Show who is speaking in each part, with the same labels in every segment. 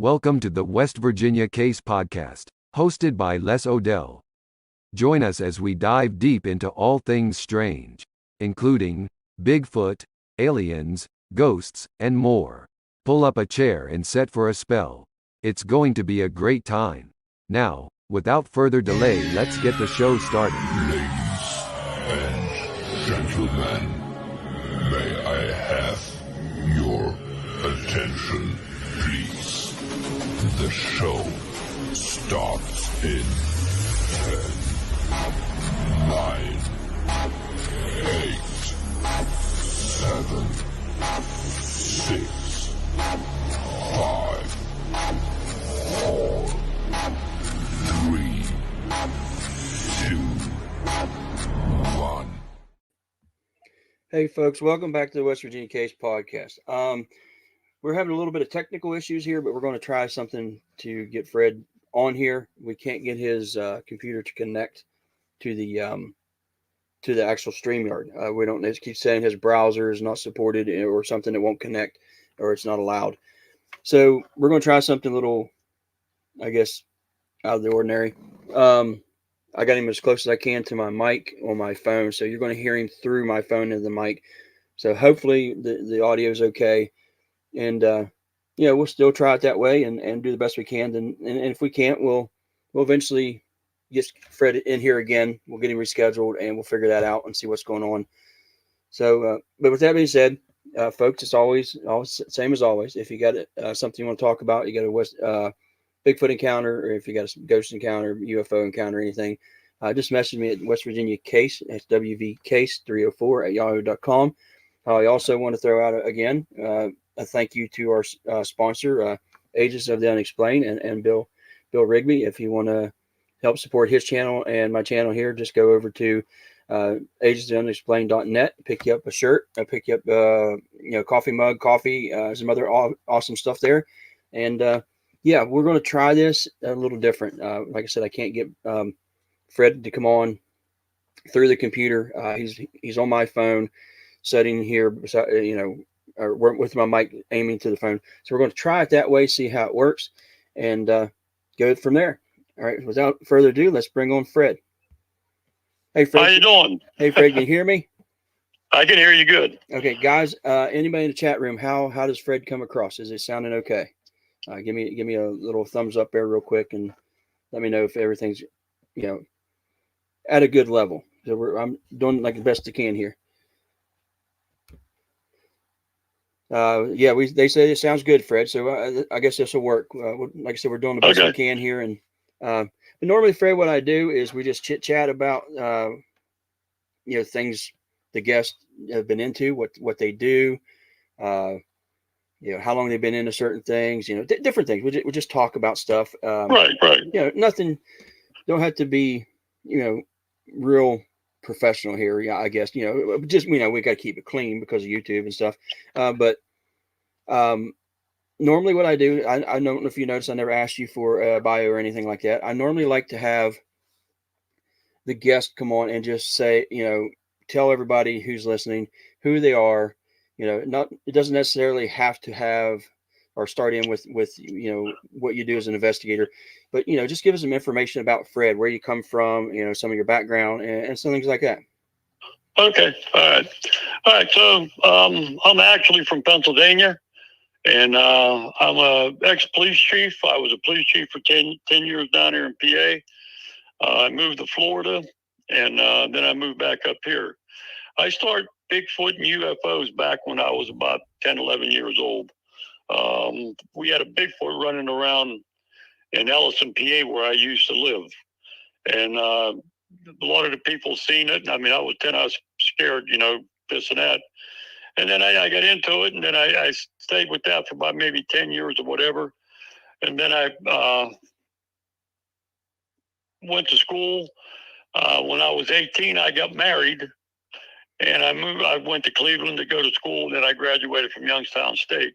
Speaker 1: Welcome to the West Virginia Case Podcast, hosted by Les Odell. Join us as we dive deep into all things strange, including Bigfoot, aliens, ghosts, and more. Pull up a chair and set for a spell. It's going to be a great time. Now, without further delay, let's get the show started.
Speaker 2: Ladies and gentlemen, may I have your attention, please? The show starts in 10, 9, 8, 7, 6, 5, 4, 3, 2, 1.
Speaker 3: Hey folks, welcome back to the West Virginia Case Podcast. We're having a little bit of technical issues here, but we're going to try something to get Fred on here. We can't get his computer to connect to the actual StreamYard. We don't. It keeps saying his browser is not supported or something that won't connect or it's not allowed. So we're going to try something a little, I guess, out of the ordinary. I got him as close as I can to my mic on my phone, so you're going to hear him through my phone and the mic. So hopefully the audio is okay. And we'll still try it that way and do the best we can. And if we can't, we'll eventually get Fred in here again. We'll get him rescheduled and we'll figure that out and see what's going on. So, but with that being said, folks, it's always same as always. If you got something you want to talk about, you got a Bigfoot encounter, or if you got a ghost encounter, UFO encounter, anything, just message me at West Virginia Case. That's WVCase304@yahoo.com. I also want to throw out again a thank you to our sponsor, Agents of the Unexplained, and Bill Rigby. If you want to help support his channel and my channel here, just go over to agentsoftheunexplained.net, pick you up a shirt, pick you up coffee mug, coffee, some other awesome stuff there. And we're going to try this a little different. Like I said, I can't get Fred to come on through the computer. He's on my phone, sitting here beside, or with my mic aiming to the phone. So we're going to try it that way, see how it works, and go from there. All right. Without further ado, let's bring on Fred. Hey, Fred.
Speaker 4: How you doing?
Speaker 3: Hey, Fred. Can you hear me?
Speaker 4: I can hear you good.
Speaker 3: Okay, guys. Anybody in the chat room? How does Fred come across? Is it sounding okay? Give me a little thumbs up there real quick, and let me know if everything's at a good level. So I'm doing like the best I can here. They say it sounds good, Fred. So I guess this will work. Like I said, we're doing the best we can here. And but normally, Fred, what I do is we just chit chat about things the guests have been into, what they do, how long they've been into certain things, different things. We just talk about stuff.
Speaker 4: Right.
Speaker 3: Nothing. Don't have to be real professional here. Yeah, I guess, just, we got to keep it clean because of YouTube and stuff. But normally what I do, I don't know if you noticed, I never asked you for a bio or anything like that. I normally like to have the guest come on and just say, tell everybody who's listening who they are. It doesn't necessarily have to have or start in with what you do as an investigator, but just give us some information about Fred, where you come from, some of your background and some things like that.
Speaker 4: Okay. All right. So I'm actually from Pennsylvania, and I'm a ex-police chief. I was a police chief for 10 years down here in PA. I moved to Florida, and then I moved back up here. I started Bigfoot and UFOs back when I was about 10, 11 years old. We had a Bigfoot running around in Ellison, PA, where I used to live. And a lot of the people seen it. I mean, I was scared, this and that. And then I got into it, and then I stayed with that for about maybe 10 years or whatever. And then I went to school. When I was 18, I got married. And I went to Cleveland to go to school, and then I graduated from Youngstown State.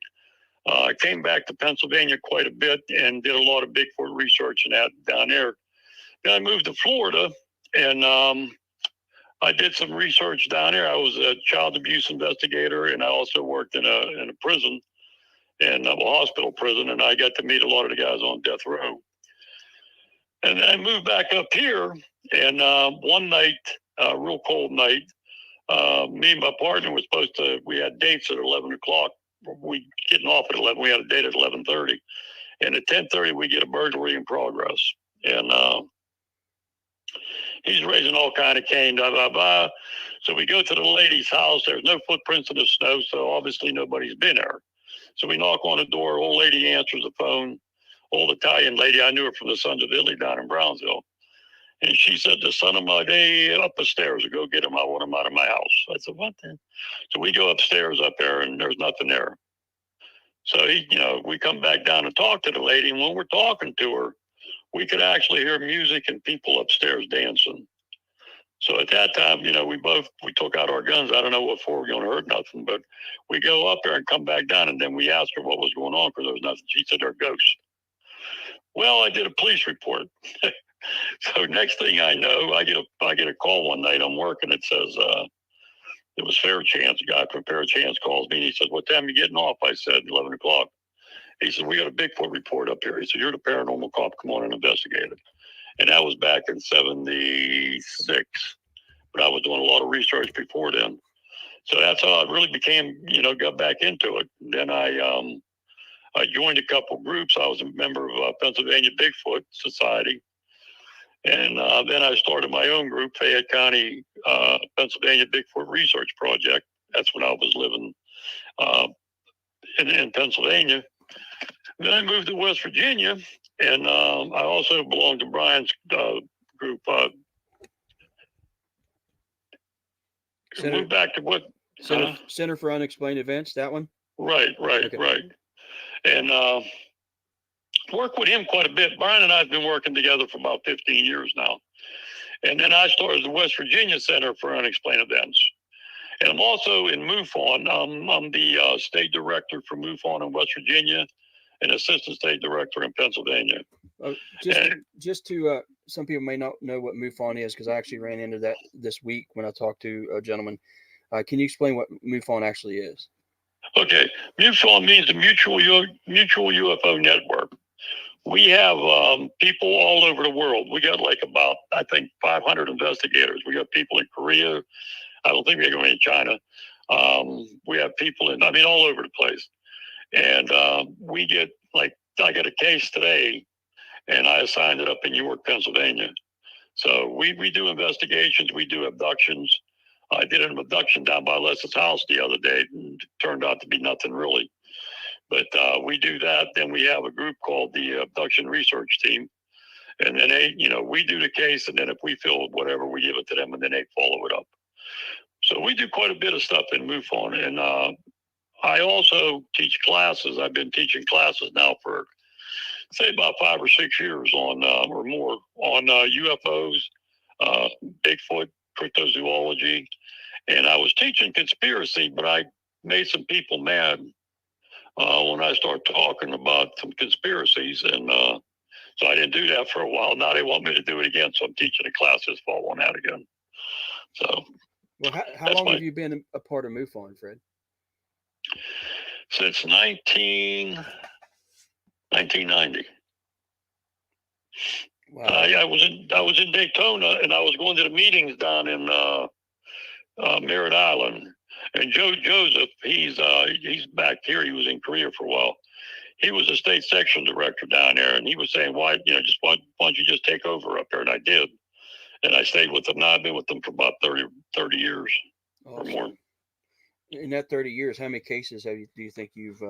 Speaker 4: I came back to Pennsylvania quite a bit and did a lot of Bigfoot research and that down there. Then I moved to Florida, and I did some research down there. I was a child abuse investigator, and I also worked in a prison. and hospital prison, and I got to meet a lot of the guys on death row. And then I moved back up here, and one night, real cold night, me and my partner were we had dates at 11 o'clock. We getting off at 11. We had a date at 11:30, and at 10:30 we get a burglary in progress, and he's raising all kind of cane, blah blah blah. So we go to the lady's house. There's no footprints in the snow, so obviously nobody's been there. So we knock on the door. Old lady answers the phone. Old Italian lady. I knew her from the Sons of Italy down in Brownsville. And she said, the son of my day up the stairs, go get him. I want him out of my house. I said, what then? So we go upstairs up there, and there's nothing there. So, we come back down and talk to the lady. And when we're talking to her, we could actually hear music and people upstairs dancing. So at that time, we took out our guns. I don't know what for. We're going to hurt nothing. But we go up there and come back down. And then we asked her what was going on because there was nothing. She said, they're ghosts. Well, I did a police report. So next thing I know, I get a call one night. I'm working. It says, it was Fairchance. A guy from Fairchance calls me, and he says, what time are you getting off? I said, 11 o'clock. He said, we got a Bigfoot report up here. He said, you're the paranormal cop. Come on and investigate it. And that was back in 76. But I was doing a lot of research before then. So that's how I really became, got back into it. Then I joined a couple groups. I was a member of Pennsylvania Bigfoot Society. And then I started my own group, Fayette County, Pennsylvania Bigfoot Research Project. That's when I was living in Pennsylvania. Then I moved to West Virginia, and I also belonged to Brian's group. Moved back to what?
Speaker 3: Center for Unexplained Events, that one?
Speaker 4: Right. And worked with him quite a bit. Brian and I have been working together for about 15 years now. And then I started the West Virginia Center for Unexplained Events. And I'm also in MUFON. I'm the state director for MUFON in West Virginia and assistant state director in Pennsylvania.
Speaker 3: Just to some people may not know what MUFON is, because I actually ran into that this week when I talked to a gentleman. Can you explain what MUFON actually is? Okay.
Speaker 4: MUFON means the Mutual UFO Network. We have people all over the world. We got about, I think, 500 investigators. We got people in Korea. I don't think we got any in China. We have people all over the place. And we get, I got a case today, and I assigned it up in York, Pennsylvania. So we do investigations. We do abductions. I did an abduction down by Les's house the other day, and it turned out to be nothing really. But we do that. Then we have a group called the Abduction Research Team. And then we do the case. And then if we feel whatever, we give it to them, and then they follow it up. So we do quite a bit of stuff in MUFON. And I also teach classes. I've been teaching classes now for, say, about 5 or 6 years on or more on UFOs, Bigfoot, cryptozoology. And I was teaching conspiracy, but I made some people mad when I started talking about some conspiracies. And so I didn't do that for a while. Now they want me to do it again. So I'm teaching a class this fall on that again. So.
Speaker 3: Well, how long have you been a part of MUFON, Fred?
Speaker 4: Since 1990. Wow. I was in Daytona, and I was going to the meetings down in Merritt Island. And Joseph, he's back here. He was in Korea for a while. He was a state section director down there, and he was saying, why don't you just take over up there? And I did. And I stayed with them. Now I've been with them for about 30 years or more.
Speaker 3: In that 30 years, how many cases do you think you've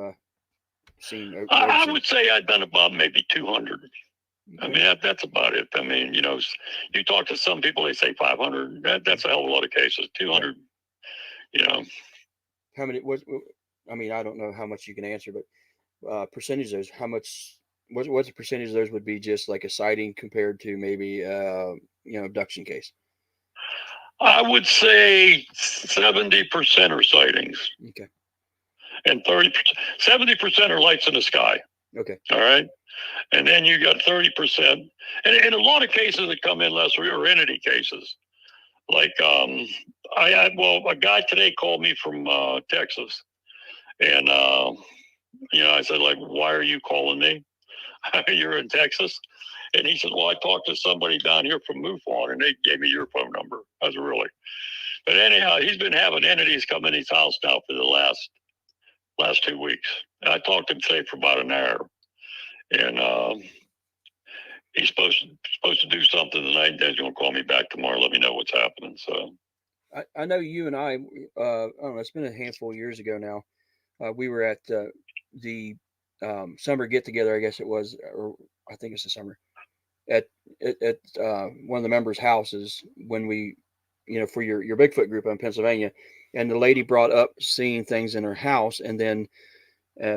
Speaker 3: seen?
Speaker 4: I would say I've done about maybe 200. Okay. That's about it. You talk to some people, they say 500. That's a hell of a lot of cases. 200,
Speaker 3: How many? I don't know how much you can answer, but percentage of those, how much? What's the percentage of those would be just like a sighting compared to maybe abduction case?
Speaker 4: I would say 70% are sightings.
Speaker 3: Okay.
Speaker 4: And 70% are lights in the sky.
Speaker 3: Okay.
Speaker 4: All right. And then you got 30%. And in a lot of cases that come in less are entity cases. Like a guy today called me from Texas. And I said, like, why are you calling me? You're in Texas. And he said, well, I talked to somebody down here from MUFON, and they gave me your phone number. I was really. But anyhow, he's been having entities come in his house now for the last 2 weeks. I talked to him today for about an hour. And he's supposed to do something tonight. He's going to call me back tomorrow, let me know what's happening. So
Speaker 3: I know you and I don't know, it's been a handful of years ago now. We were at the summer get together, I guess it was, or I think it's the summer at one of the members' houses when we, for your Bigfoot group in Pennsylvania, and the lady brought up seeing things in her house, and then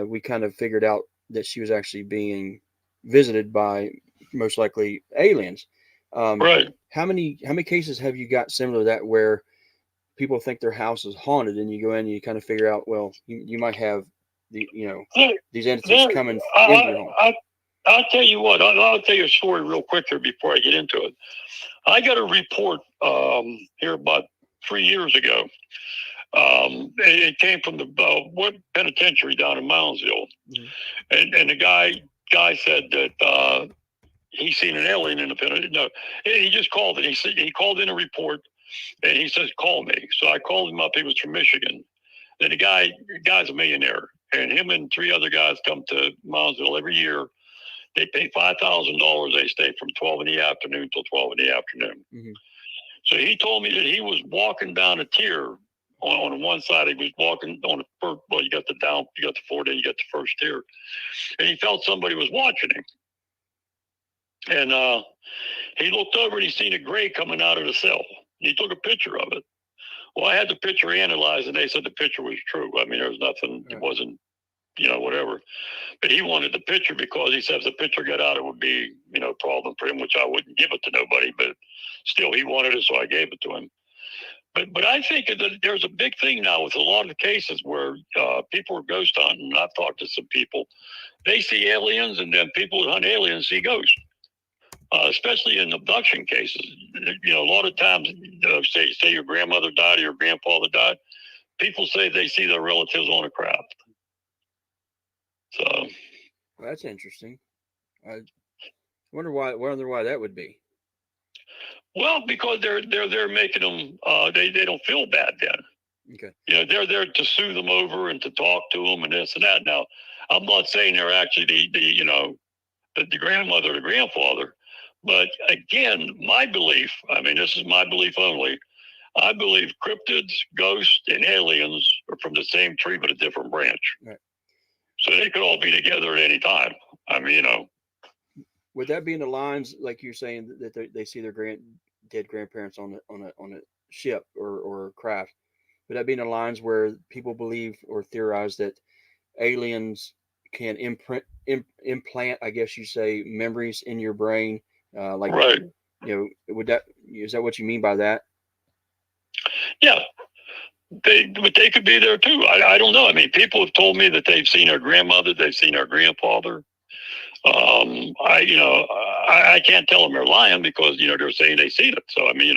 Speaker 3: we kind of figured out that she was actually being visited by most likely aliens.
Speaker 4: right.
Speaker 3: How many cases have you got similar to that where people think their house is haunted, and you go in and you kind of figure out, well, you might have these entities coming into your home?
Speaker 4: I'll tell you what. I'll tell you a story real quick here before I get into it. I got a report here about 3 years ago. It came from the penitentiary down in Moundsville, and the guy said that he's seen an alien in the penitentiary. No, he just called it. He called in a report, and he says, "Call me." So I called him up. He was from Michigan. Then the guy's a millionaire, and him and 3 other guys come to Moundsville every year. They pay $5,000. They stay from 12 in the afternoon till 12 in the afternoon.
Speaker 3: Mm-hmm.
Speaker 4: So he told me that he was walking down a tier. On one side, he was walking on the first. Well, you got the floor, then you got the first tier, and he felt somebody was watching him. And he looked over and he seen a gray coming out of the cell. He took a picture of it. Well, I had the picture analyzed, and they said the picture was true. I mean, there was nothing. It wasn't, whatever. But he wanted the picture because he said if the picture got out, it would be, a problem for him, which I wouldn't give it to nobody. But still, he wanted it, so I gave it to him. But I think that there's a big thing now with a lot of the cases where people are ghost hunting. I've talked to some people. They see aliens, and then people who hunt aliens see ghosts. Especially in abduction cases. A lot of times, say your grandmother died or your grandfather died, people say they see their relatives on a craft. So
Speaker 3: well, that's interesting. I wonder why that would be.
Speaker 4: Well, because they're making them. They don't feel bad then.
Speaker 3: Okay.
Speaker 4: They're there to soothe them over and to talk to them and this and that. Now, I'm not saying they're actually the grandmother or the grandfather. But again, my belief, I mean, this is my belief only, I believe cryptids, ghosts, and aliens are from the same tree, but a different branch.
Speaker 3: Right.
Speaker 4: So they could all be together at any time. I mean,
Speaker 3: Would that be in the lines, like you're saying, that they see their dead grandparents on a ship or craft? Would that be in the lines where people believe or theorize that aliens can implant, I guess you say, memories in your brain?
Speaker 4: right.
Speaker 3: Is that what you mean by that?
Speaker 4: Yeah. They could be there too. I don't know. I mean, people have told me that they've seen our grandmother, they've seen our grandfather. I can't tell them they're lying because, they're saying they seen it. So, I mean,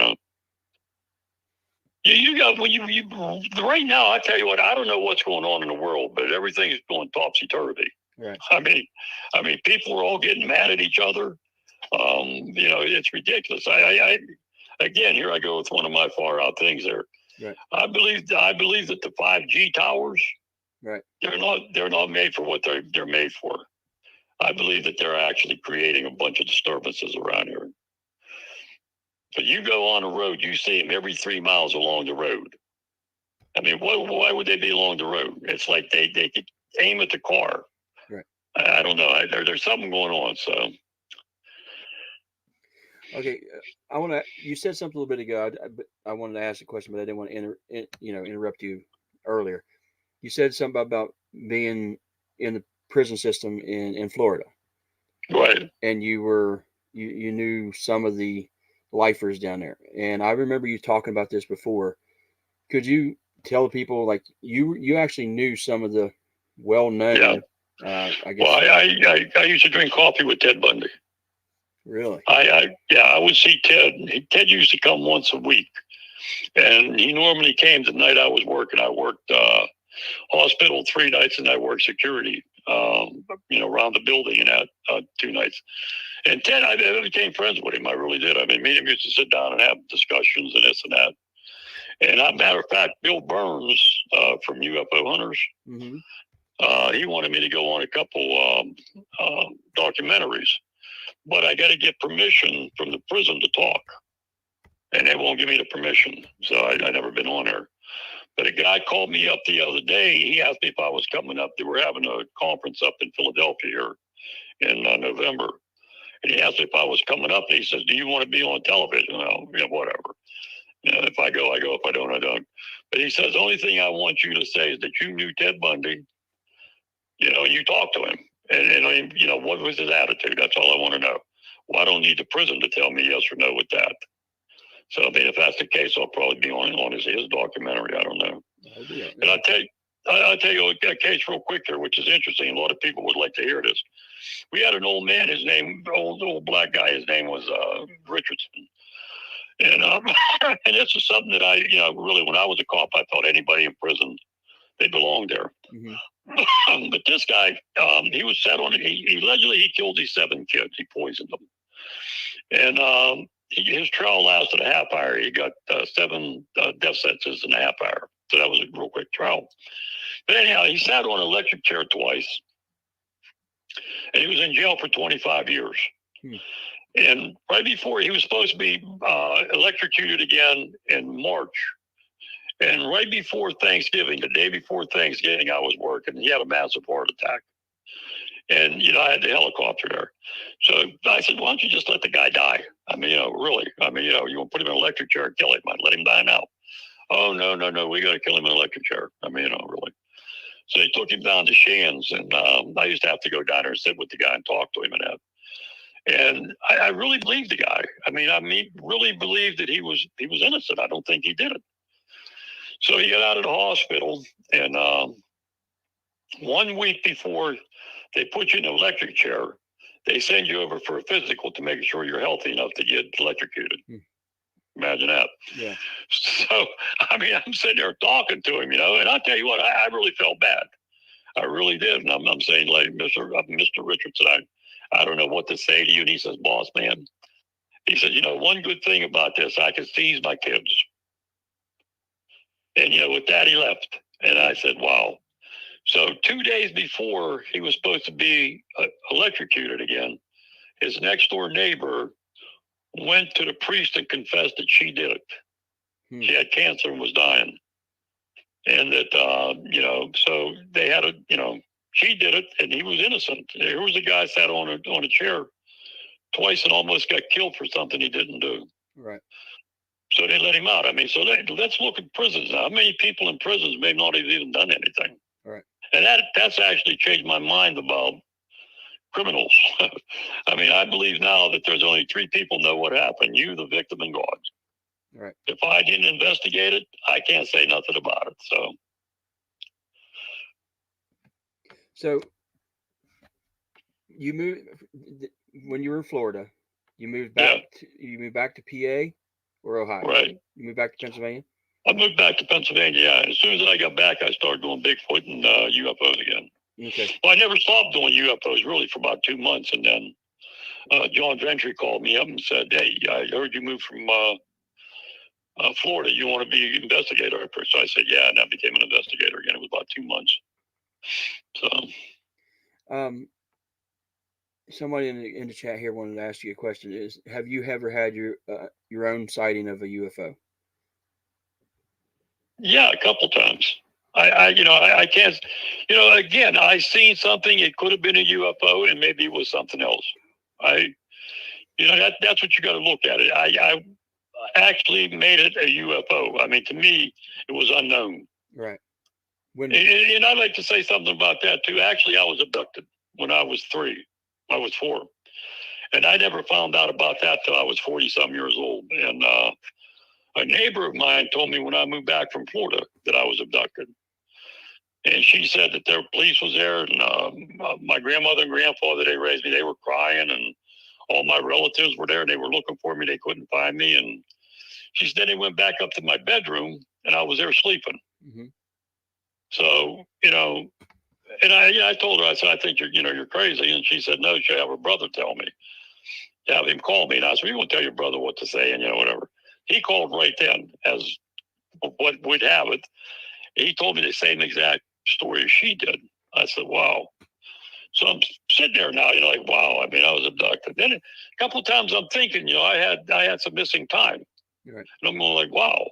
Speaker 4: you got, right now, I tell you what, I don't know what's going on in the world, but everything is going topsy-turvy.
Speaker 3: Right.
Speaker 4: I mean, people are all getting mad at each other. It's ridiculous. Again, here I go with one of my far out things there.
Speaker 3: Right.
Speaker 4: I believe that the 5G towers,
Speaker 3: right,
Speaker 4: they're not made for what they're made for. I believe that they're actually creating a bunch of disturbances around here. But you go on a road, you see them every 3 miles along the road. I mean, why would they be along the road? It's like they could aim at the car.
Speaker 3: Right.
Speaker 4: I don't know. There's something going on. So.
Speaker 3: Okay, you said something a little bit ago. I wanted to ask a question, but I didn't want to interrupt you earlier. You said something about being in the prison system in Florida,
Speaker 4: right?
Speaker 3: And you knew some of the lifers down there, and I remember you talking about this before. Could you tell people, like, you actually knew some of the well-known?
Speaker 4: Yeah. I guess. Well, I used to drink coffee with Ted Bundy.
Speaker 3: Really?
Speaker 4: I would see Ted. Ted used to come once a week, and he normally came the night I was working. I worked hospital 3 nights, and I worked security, around the building and that 2 nights. And Ted, I became friends with him. I really did. I mean, me and him used to sit down and have discussions and this and that. And as a matter of fact, Bill Burns from UFO Hunters, he wanted me to go on a couple documentaries, but I got to get permission from the prison to talk, and they won't give me the permission. So I never been on there. But a guy called me up the other day. He asked me if I was coming up. They were having a conference up in Philadelphia here in November. And he asked me if I was coming up. And he says, do you want to be on television? Whatever. If I go, I go. If I don't, I don't. But he says, the only thing I want you to say is that you knew Ted Bundy, and you talked to him. And what was his attitude? That's all I want to know. Well, I don't need the prison to tell me yes or no with that. So, I mean, if that's the case, I'll probably be on his documentary. I don't know. And I'll tell you a case real quick here, which is interesting. A lot of people would like to hear this. We had an old man, old black guy, his name was Richardson. And and this is something that I, really, when I was a cop, I thought anybody in prison, they belonged there. But this guy, he was set on it. He allegedly he killed these 7 kids. He poisoned them. And his trial lasted a half hour. He got 7 death sentences in a half hour. So that was a real quick trial. But anyhow, he sat on an electric chair twice. And he was in jail for 25 years. And right before he was supposed to be electrocuted again in March. And right before Thanksgiving, the day before Thanksgiving, I was working. He had a massive heart attack. And, I had the helicopter there. So I said, why don't you just let the guy die? I mean, really. I mean, you want to put him in an electric chair and kill him. I'd let him die now. Oh, no. We got to kill him in an electric chair. I mean, really. So they took him down to Shands. And I used to have to go down there and sit with the guy and talk to him and that. And I really believed the guy. I mean, really believed that he was innocent. I don't think he did it. So he got out of the hospital, and 1 week before they put you in an electric chair, they send you over for a physical to make sure you're healthy enough to get electrocuted. Imagine that. Yeah. So, I mean, I'm sitting there talking to him, and I'll tell you what, I really felt bad. I really did. And I'm saying, like, Mr. Richardson, I don't know what to say to you. And he says, boss man, he said, one good thing about this, I can seize my kids. And, with that, he left. And I said, wow. So 2 days before he was supposed to be electrocuted again, his next door neighbor went to the priest and confessed that she did it. She had cancer and was dying. And that, so they had she did it and he was innocent. Here was a guy sat on a chair twice and almost got killed for something he didn't do.
Speaker 3: Right.
Speaker 4: So they let him out. I mean, so let's look at prisons now. How many people in prisons may not have even done anything?
Speaker 3: Right.
Speaker 4: And that's actually changed my mind about criminals. I mean, I believe now that there's only 3 people know what happened: you, the victim, and God.
Speaker 3: Right.
Speaker 4: If I didn't investigate it, I can't say nothing about it.
Speaker 3: So you moved when you were in Florida. You moved back.
Speaker 4: Yeah.
Speaker 3: You moved back to PA or Ohio.
Speaker 4: Right.
Speaker 3: You moved back to Pennsylvania.
Speaker 4: I moved back to Pennsylvania. Yeah. As soon as I got back, I started doing Bigfoot and UFOs again.
Speaker 3: Okay.
Speaker 4: Well, I never stopped doing UFOs really for about 2 months, and then John Gentry called me up and said, "Hey, I heard you moved from Florida. You want to be an investigator?" So I said, "Yeah," and I became an investigator again. It was about 2 months. So,
Speaker 3: somebody in the chat here wanted to ask you a question: have you ever had your own sighting of a UFO?
Speaker 4: Yeah, a couple times. I can't, again, I seen something. It could have been a UFO, and maybe it was something else. That's what you got to look at it. I actually made it a UFO. I mean, to me, it was unknown.
Speaker 3: Right.
Speaker 4: And I'd like to say something about that too. Actually, I was abducted when I was 4, and I never found out about that till I was 40-some years old. And a neighbor of mine told me when I moved back from Florida that I was abducted. And she said that their police was there, and my grandmother and grandfather, they raised me, they were crying, and all my relatives were there. They were looking for me. They couldn't find me. And she said they went back up to my bedroom, and I was there sleeping.
Speaker 3: Mm-hmm.
Speaker 4: So, and I told her, I said, I think you're crazy. And she said, no, she have her brother tell me. Have him call me. And I said, you won't tell your brother what to say and, whatever. He called right then as what would have it. He told me the same exact story as she did. I said, wow. So I'm sitting there now, like, wow. I mean, I was abducted. Then a couple of times I'm thinking, I had some missing time.
Speaker 3: Right.
Speaker 4: And I'm going like, wow.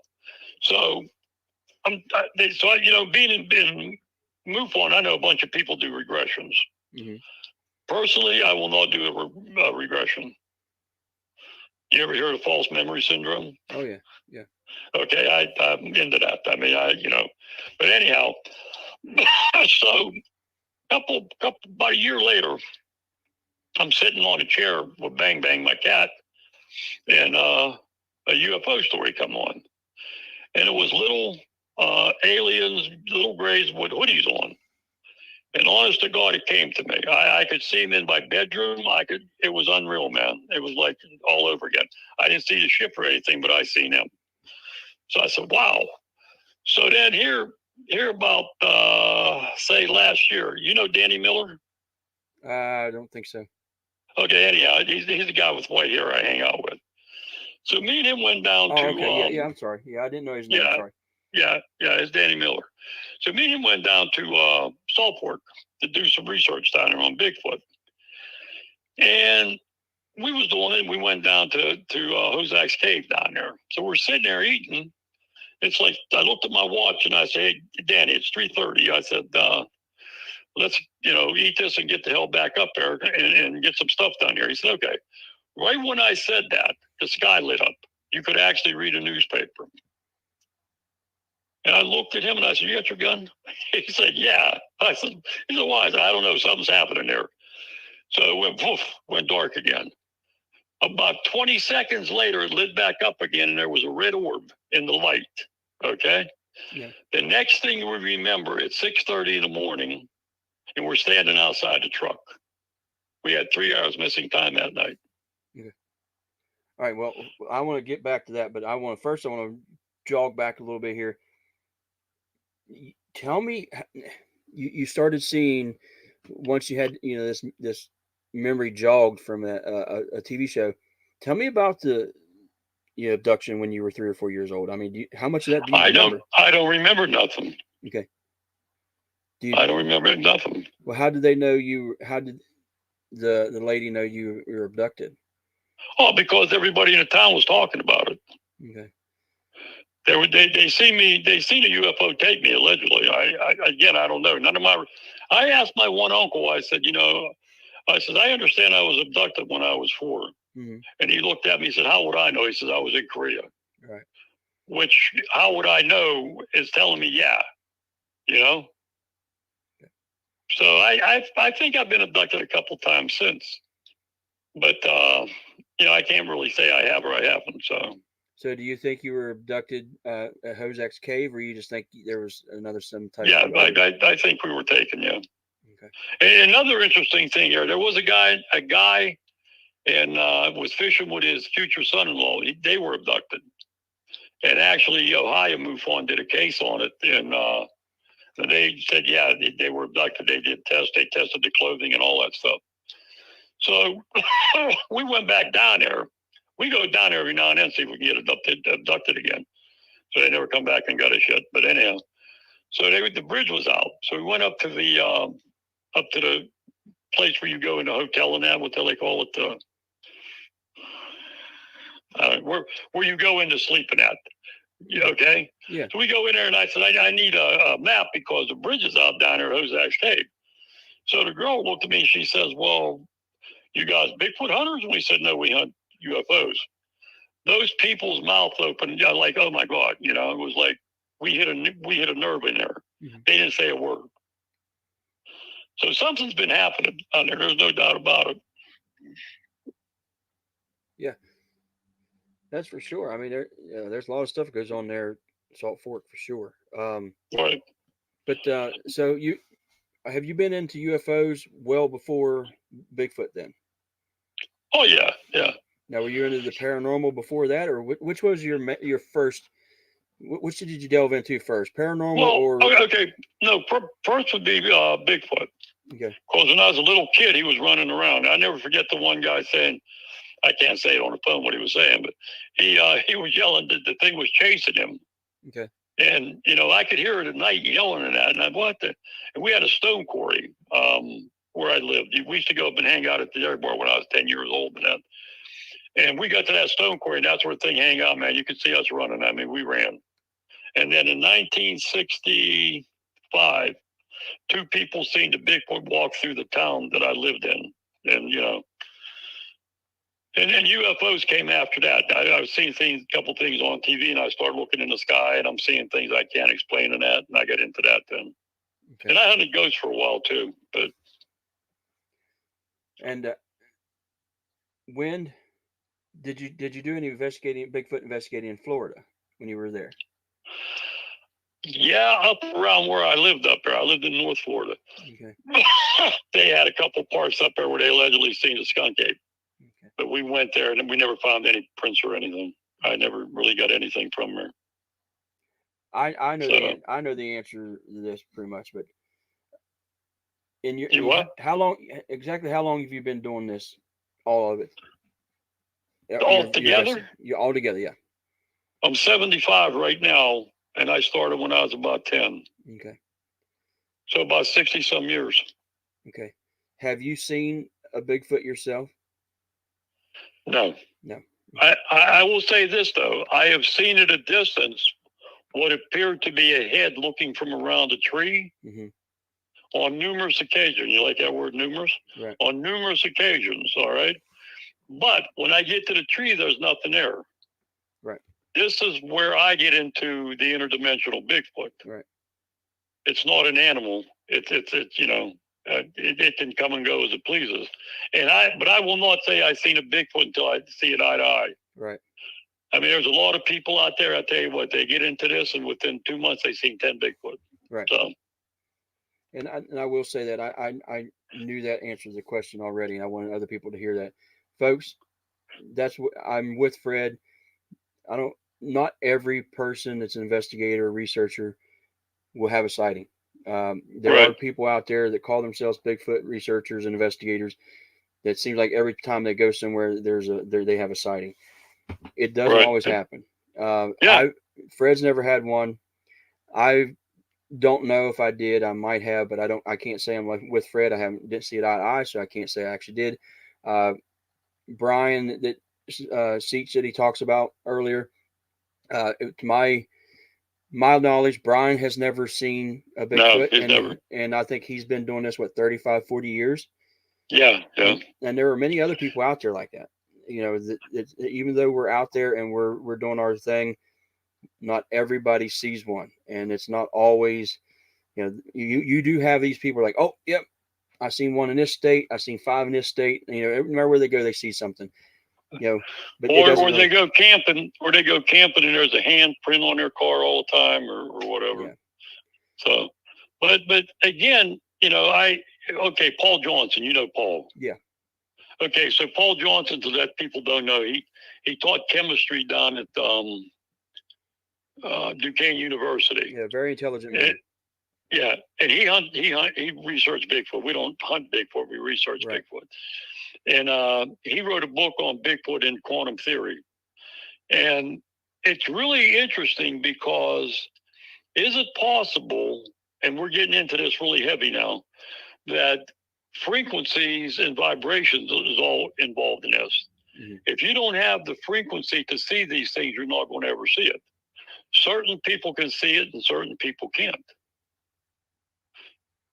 Speaker 4: So being in MUFON, I know a bunch of people do regressions.
Speaker 3: Mm-hmm.
Speaker 4: Personally, I will not do a regression. You ever hear of false memory syndrome?
Speaker 3: Oh yeah, yeah.
Speaker 4: Okay, I'm into that. I mean, but anyhow, so about a year later, I'm sitting on a chair with Bang Bang, my cat, and a UFO story come on, and it was little aliens, little grays with hoodies on. And honest to God, it came to me. I could see them in my bedroom. It was unreal, man. It was like all over again. I didn't see the ship or anything, but I seen them. So I said, wow. So then here about, say last year, Danny Miller?
Speaker 3: I don't think so.
Speaker 4: Okay, anyhow, he's the guy with white hair I hang out with. So me and him went down to.
Speaker 3: Okay, yeah, I'm sorry. Yeah, I didn't know his name.
Speaker 4: Yeah,
Speaker 3: Sorry.
Speaker 4: Yeah, it's Danny Miller. So me and him went down to Saltport to do some research down there on Bigfoot. And we was doing it. We went down to Hozak's Cave down there. So we're sitting there eating. It's like, I looked at my watch and I said, hey, Danny, it's 3:30. I said, let's, eat this and get the hell back up there and get some stuff down here. He said, okay. Right when I said that, the sky lit up. You could actually read a newspaper. And I looked at him and I said, you got your gun? He said, yeah. He said, why? I said, I don't know. Something's happening there. So it went dark again. About 20 seconds later, it lit back up again, and there was a red orb in the light. Okay?
Speaker 3: Yeah.
Speaker 4: The next thing we remember, it's 6:30 in the morning, and we're standing outside the truck. We had 3 hours missing time that night.
Speaker 3: Okay. All right. Well, I want to get back to that, but I want to jog back a little bit here. Tell me, you started seeing once you had this memory jogged from a TV show. Tell me about the abduction when you were 3 or 4 years old. I mean, how much of that do you remember?
Speaker 4: I don't remember nothing.
Speaker 3: Okay.
Speaker 4: I don't remember nothing.
Speaker 3: Well, how did they know you? How did the lady know you were abducted?
Speaker 4: Oh, because everybody in the town was talking about it.
Speaker 3: Okay.
Speaker 4: They seen a UFO take me allegedly. I don't know. I asked my one uncle. I said, I understand I was abducted when I was 4.
Speaker 3: Mm-hmm.
Speaker 4: And he looked at me and said, how would I know? He says, I was in Korea.
Speaker 3: Right.
Speaker 4: Which, how would I know is telling me, yeah. Okay. So I think I've been abducted a couple times since. But, I can't really say I have or I haven't.
Speaker 3: So do you think you were abducted at Hozak's Cave, or you just think there was some type?
Speaker 4: Yeah, I think we were taken. Yeah.
Speaker 3: Okay.
Speaker 4: And another interesting thing here, there was a guy, and was fishing with his future son-in-law. They were abducted, and actually, Ohio MUFON did a case on it, and they said, yeah, they were abducted. They did tests. They tested the clothing and all that stuff. So we went back down there. We go down there every now and then, see if we can get abducted again. So they never come back and got us yet. But anyhow, so the bridge was out. So we went up to the place where you go in the hotel and that, what they call it, where you go into sleeping at. Okay?
Speaker 3: Yeah.
Speaker 4: So we go in there and I said, I need a map because the bridge is out down there at Hozak's Cave. So the girl looked at me and she says, well, you guys Bigfoot hunters? And we said, no, we hunt UFOs. Those people's mouth opened, like, oh my God, it was like we hit a nerve in there. Mm-hmm. They didn't say a word. So something's been happening out there. There's no doubt about it.
Speaker 3: Yeah, that's for sure. I mean, there's a lot of stuff that goes on there, Salt Fork, for sure.
Speaker 4: Right.
Speaker 3: But so have you been into UFOs well before Bigfoot then?
Speaker 4: Oh yeah, yeah.
Speaker 3: Now, were you into the paranormal before that, or which was your first Which did you delve into first, paranormal
Speaker 4: Well,
Speaker 3: or?
Speaker 4: okay, no, first would be Bigfoot.
Speaker 3: Okay.
Speaker 4: Because when I was a little kid, he was running around. I never forget the one guy saying, I can't say it on the phone what he was saying, but he was yelling that the thing was chasing him.
Speaker 3: Okay.
Speaker 4: And, I could hear it at night yelling at that. And I, what the? And we had a stone quarry where I lived. We used to go up and hang out at the dairy bar when I was 10 years old. And we got to that stone quarry, and that's where the thing hang out, man. You could see us running. I mean, we ran. And then in 1965, two people seen the Bigfoot walk through the town that I lived in. And, and then UFOs came after that. I was seeing a couple things on TV, and I started looking in the sky, and I'm seeing things I can't explain in that, and I got into that then. Okay. And I hunted ghosts for a while too, but.
Speaker 3: And when did you do any Bigfoot investigating in Florida when you were there?
Speaker 4: Yeah, up around where I lived up there. I lived in North Florida.
Speaker 3: Okay.
Speaker 4: They had a couple parts up there where they allegedly seen a skunk ape. Okay. But we went there and we never found any prints or anything. I never really got anything from her.
Speaker 3: I know the answer to this pretty much, but how long have you been doing this? All of it?
Speaker 4: All together?
Speaker 3: All together, yeah.
Speaker 4: I'm 75 right now, and I started when I was about 10.
Speaker 3: Okay.
Speaker 4: So about 60 some years.
Speaker 3: Okay. Have you seen a Bigfoot yourself?
Speaker 4: No.
Speaker 3: No.
Speaker 4: I will say this, though. I have seen at a distance what appeared to be a head looking from around a tree on numerous occasions. You like that word, numerous?
Speaker 3: Right.
Speaker 4: On numerous occasions, all right? But when I get to the tree, there's nothing there.
Speaker 3: Right.
Speaker 4: This is where I get into the interdimensional Bigfoot.
Speaker 3: Right.
Speaker 4: It's not an animal. It's it can come and go as it pleases. But I will not say I've seen a Bigfoot until I see it eye to eye.
Speaker 3: Right.
Speaker 4: I mean, there's a lot of people out there. I tell you what, they get into this, and within 2 months, they've seen 10 Bigfoot.
Speaker 3: Right.
Speaker 4: So.
Speaker 3: And I will say that I knew that answer to the question already, and I wanted other people to hear that, folks. That's what I'm with Fred. Not every person that's an investigator or researcher will have a sighting. There are people out there that call themselves Bigfoot researchers and investigators that seems like every time they go somewhere, they have a sighting. It doesn't always happen. Fred's never had one. I don't know if I did. I might have, but I can't say I'm with Fred. I didn't see it eye to eye, so I can't say I actually did. Brian that Seach that he talks about earlier. To my knowledge, Brian has never seen a Bigfoot.
Speaker 4: No, never.
Speaker 3: And I think he's been doing this, 35, 40 years.
Speaker 4: Yeah.
Speaker 3: And there are many other people out there like that. Even though we're out there and we're doing our thing, not everybody sees one. And it's not always, you do have these people like, oh, yep, I seen one in this state. I seen 5 in this state. Everywhere where they go, they see something. But
Speaker 4: or they go camping, and there's a handprint on their car all the time, or whatever.
Speaker 3: Yeah.
Speaker 4: So, but again, Paul Johnson, you know Paul.
Speaker 3: Yeah.
Speaker 4: Okay, so Paul Johnson, so that people don't know, he taught chemistry down at Duquesne University.
Speaker 3: Yeah, very intelligent man.
Speaker 4: And he researched Bigfoot. We don't hunt Bigfoot, we research Bigfoot. And he wrote a book on Bigfoot and quantum theory. And it's really interesting because is it possible, and we're getting into this really heavy now, that frequencies and vibrations is all involved in this? Mm-hmm. If you don't have the frequency to see these things, you're not going to ever see it. Certain people can see it and certain people can't.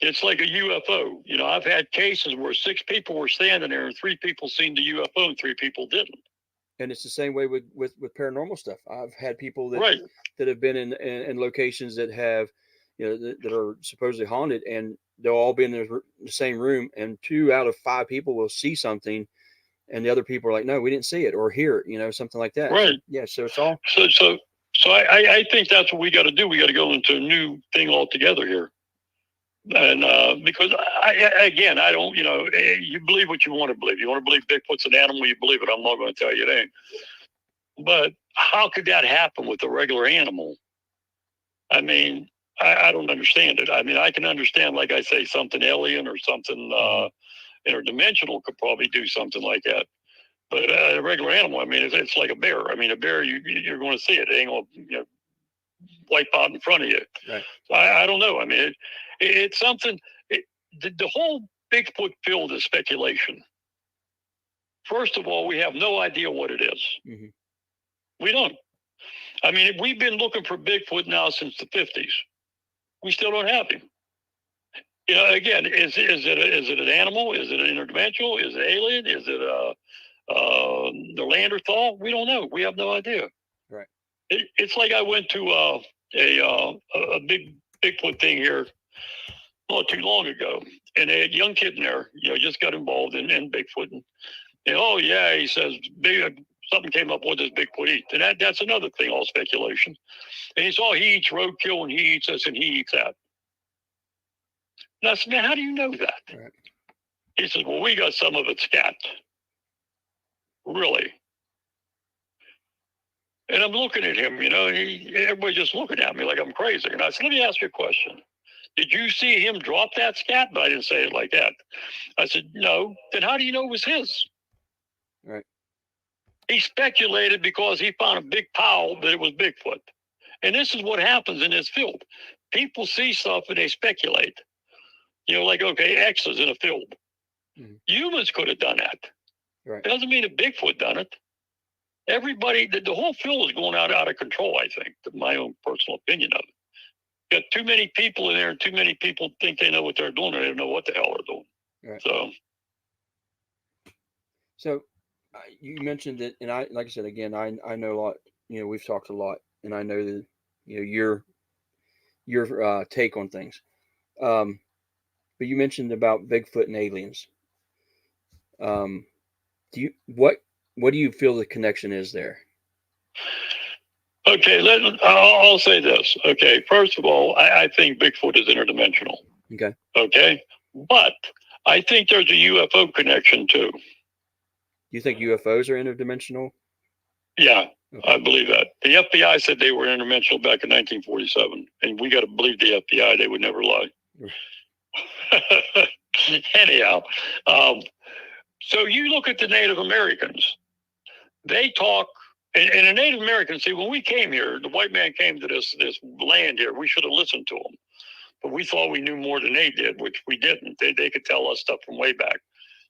Speaker 4: It's like a UFO. I've had cases where 6 people were standing there and 3 people seen the UFO and 3 people didn't.
Speaker 3: And it's the same way with paranormal stuff. I've had people that have been in locations that have, that are supposedly haunted, and they'll all be in the same room, and 2 out of 5 people will see something, and the other people are like, no, we didn't see it or hear it, something like that.
Speaker 4: Right.
Speaker 3: So it's all.
Speaker 4: So I think that's what we got to do. We got to go into a new thing altogether here. And because I don't, you believe what you want to believe. You want to believe Bigfoot's an animal, you believe it. I'm not going to tell you it ain't. But how could that happen with a regular animal? I mean, I don't understand it. I mean, I can understand, like I say, something alien or something interdimensional could probably do something like that. But a regular animal, I mean, it's like a bear. I mean, a bear, you're going to see it. It ain't going to wipe out in front of you.
Speaker 3: Right.
Speaker 4: So I don't know. I mean, it's something. The whole Bigfoot field is speculation. First of all, we have no idea what it is.
Speaker 3: Mm-hmm.
Speaker 4: We don't. I mean, we've been looking for Bigfoot now since the 50s. We still don't have him. You know, again, is it an animal? Is it an interdimensional? Is it alien? Is it the Neanderthal? We don't know. We have no idea.
Speaker 3: Right.
Speaker 4: It's like I went to a big Bigfoot thing here not too long ago, and a young kid in there, just got involved in Bigfoot, and oh yeah, he says something came up with this Bigfoot eat, and that's another thing, all speculation. And he saw he eats roadkill and he eats this and he eats that. And I said, man, how do you know that?
Speaker 3: Right.
Speaker 4: He says, well, we got some of it scat. Really? And I'm looking at him, and everybody's just looking at me like I'm crazy. And I said, let me ask you a question. Did you see him drop that scat? But I didn't say it like that. I said, no. Then how do you know it was his?
Speaker 3: Right.
Speaker 4: He speculated because he found a big pile that it was Bigfoot. And this is what happens in this field. People see stuff and they speculate. Like, okay, X is in a field. Mm-hmm. Humans could have done that.
Speaker 3: Right.
Speaker 4: It doesn't mean that Bigfoot done it. Everybody, the whole field is going out of control, I think, my own personal opinion of it. Got too many people in there, and too many people think they know what they're doing, and they don't know what the hell they're doing.
Speaker 3: Right. So you mentioned it, and I, like I said, again, I know a lot. We've talked a lot, and I know that your take on things. But you mentioned about Bigfoot and aliens. What do you feel the connection is there?
Speaker 4: Okay, I'll say this. Okay, first of all, I think Bigfoot is interdimensional.
Speaker 3: Okay.
Speaker 4: Okay, but I think there's a UFO connection too.
Speaker 3: You think UFOs are interdimensional?
Speaker 4: Yeah, okay. I believe that. The FBI said they were interdimensional back in 1947, and we got to believe the FBI. They would never lie. Anyhow, so you look at the Native Americans. They talk, and the Native Americans, see, when we came here, the white man came to this land here. We should have listened to them, but we thought we knew more than they did, which we didn't. They could tell us stuff from way back.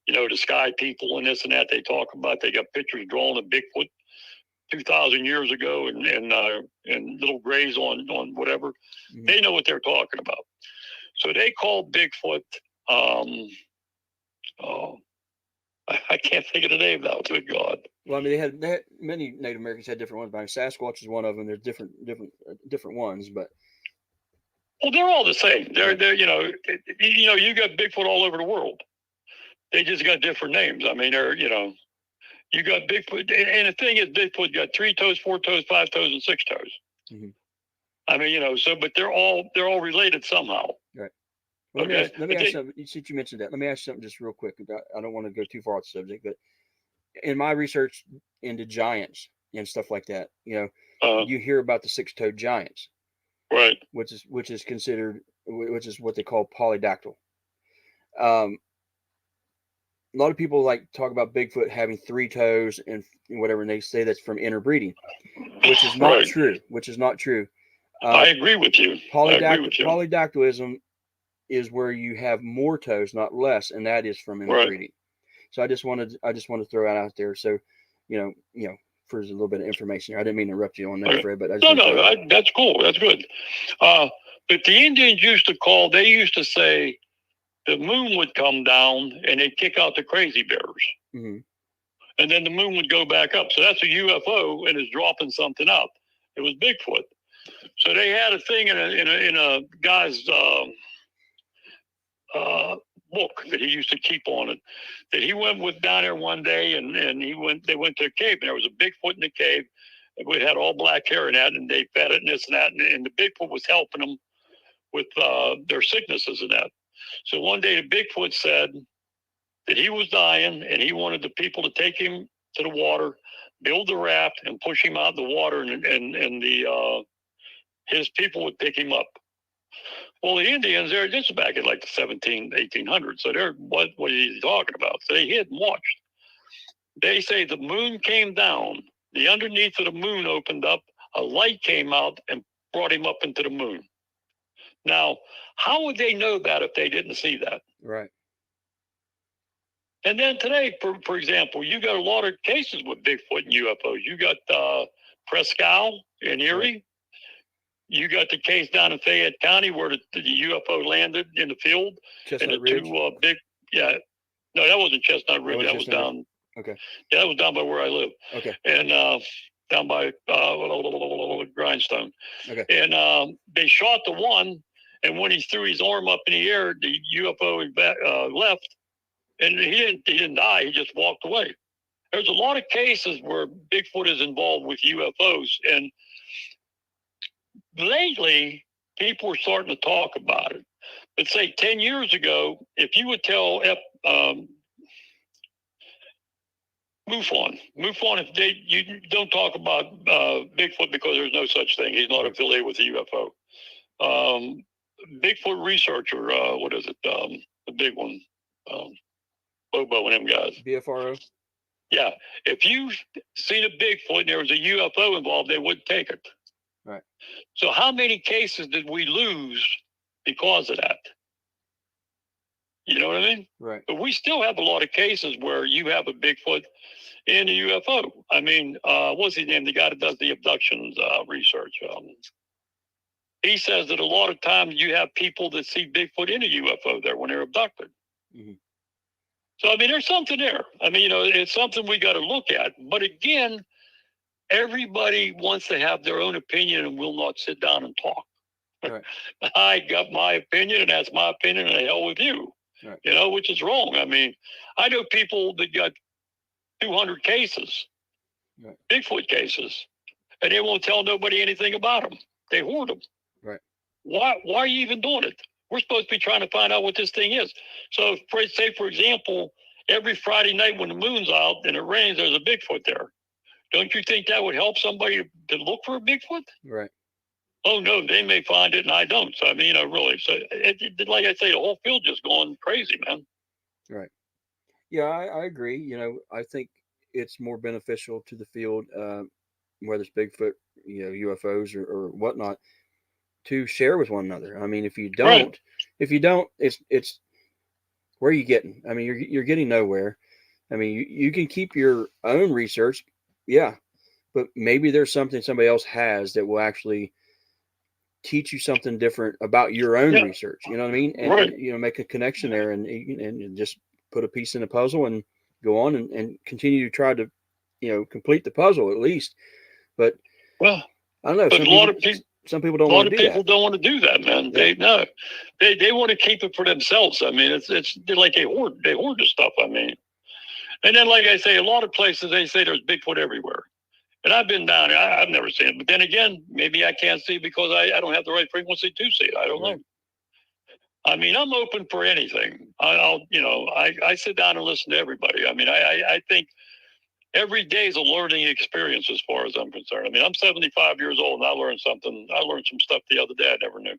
Speaker 4: The sky people and this and that they talk about. They got pictures drawn of Bigfoot 2,000 years ago and little grays on whatever. Mm-hmm. They know what they're talking about. So they called Bigfoot, I can't think of the name now, good God.
Speaker 3: Well, I mean, they had many Native Americans had different ones, but Sasquatch is one of them. There's different ones, but.
Speaker 4: Well, they're all the same. They're you got Bigfoot all over the world. They just got different names. I mean, you got Bigfoot, and the thing is, Bigfoot got 3 toes, 4 toes, 5 toes, and 6 toes. Mm-hmm. I mean, but they're all related somehow.
Speaker 3: Right. Well, let me ask something. Since you mentioned that, let me ask something just real quick. I don't want to go too far off the subject, but in my research into giants and stuff like that, you hear about the 6-toed giants,
Speaker 4: right?
Speaker 3: Which is what they call polydactyl. A lot of people talk about Bigfoot having 3 toes and whatever, and they say that's from interbreeding, which is not
Speaker 4: right.
Speaker 3: true. Which is not true.
Speaker 4: I agree with you.
Speaker 3: Polydactylism is where you have more toes, not less, and that is from interbreeding. Right. So I just want to throw that out there. So, for a little bit of information here. I didn't mean to interrupt you on that, Fred, but
Speaker 4: that's cool. That's good. But the Indians used to say the moon would come down and they'd kick out the crazy bears. Mm-hmm. And then the moon would go back up. So that's a UFO and it's dropping something up. It was Bigfoot. So they had a thing in a guy's book that he used to keep on it, that he went with down there one day and they went to a cave and there was a Bigfoot in the cave. It had all black hair and that, and they fed it and this and that. And the Bigfoot was helping them with their sicknesses and that. So one day the Bigfoot said that he was dying and he wanted the people to take him to the water, build the raft and push him out of the water and the his people would pick him up. Well, the Indians, this is back in like the 1800s. So they're, what are you talking about? So they hid and watched. They say the moon came down. The underneath of the moon opened up. A light came out and brought him up into the moon. Now, how would they know that if they didn't see that?
Speaker 3: Right.
Speaker 4: And then today, for example, you got a lot of cases with Bigfoot and UFOs. You got Prescal in Erie. Right. You got the case down in Fayette County where the UFO landed in the field.
Speaker 3: Chestnut
Speaker 4: and the
Speaker 3: Ridge?
Speaker 4: No, that wasn't Chestnut Ridge. That was down.
Speaker 3: Okay.
Speaker 4: Yeah, that was down by where I live.
Speaker 3: Okay.
Speaker 4: And down by Grindstone.
Speaker 3: Okay.
Speaker 4: And they shot the one, and when he threw his arm up in the air, the UFO left, and he didn't die. He just walked away. There's a lot of cases where Bigfoot is involved with UFOs, and lately people are starting to talk about it. But say 10 years ago, if you would tell MUFON, if you don't talk about Bigfoot because there's no such thing. He's not affiliated with the UFO. Bigfoot researcher, what is it? The big one, Bobo and them guys.
Speaker 3: BFRO.
Speaker 4: Yeah, if you've seen a Bigfoot and there was a UFO involved, they wouldn't take it.
Speaker 3: Right.
Speaker 4: So how many cases did we lose because of that? You know what I mean?
Speaker 3: Right.
Speaker 4: But we still have a lot of cases where you have a Bigfoot and a UFO. I mean, what's his name? The guy that does the abductions research. He says that a lot of times you have people that see Bigfoot in a UFO there when they're abducted. Mm-hmm. So, I mean, there's something there. I mean, it's something we got to look at. But again, everybody wants to have their own opinion and will not sit down and talk. Right. I got my opinion, and that's my opinion, and the hell with you. Right. Which is wrong. I mean, I know people that got 200 cases, right. Bigfoot cases, and they won't tell nobody anything about them. They hoard them.
Speaker 3: Right.
Speaker 4: Why are you even doing it? We're supposed to be trying to find out what this thing is. So, say, for example, every Friday night when the moon's out and it rains, there's a Bigfoot there. Don't you think that would help somebody to look for a Bigfoot?
Speaker 3: Right.
Speaker 4: Oh, no, they may find it and I don't. So, I mean, really. So, like I say, the whole field just going crazy, man.
Speaker 3: Right. Yeah, I agree. I think it's more beneficial to the field, whether it's Bigfoot, UFOs or whatnot, to share with one another. I mean, if you don't, it's where are you getting? I mean, you're getting nowhere. I mean, you can keep your own research, yeah, but maybe there's something somebody else has that will actually teach you something different about your own research. You know what I mean? And make a connection there, and just put a piece in the puzzle and go on and continue to try to, complete the puzzle at least. But I don't know. Some people don't want to do that. A lot of people don't want to do that, man. Yeah. They want to keep it for themselves. I mean, it's like they hoard the stuff. I mean, and then like I say, a lot of places they say there's Bigfoot everywhere. And I've been down there. I've never seen it. But then again, maybe I can't see because I don't have the right frequency to see it. I don't know. I mean, I'm open for anything. I sit down and listen to everybody. I mean, I think every day is a learning experience as far as I'm concerned. I mean, I'm 75 years old and I learned some stuff the other day I never knew.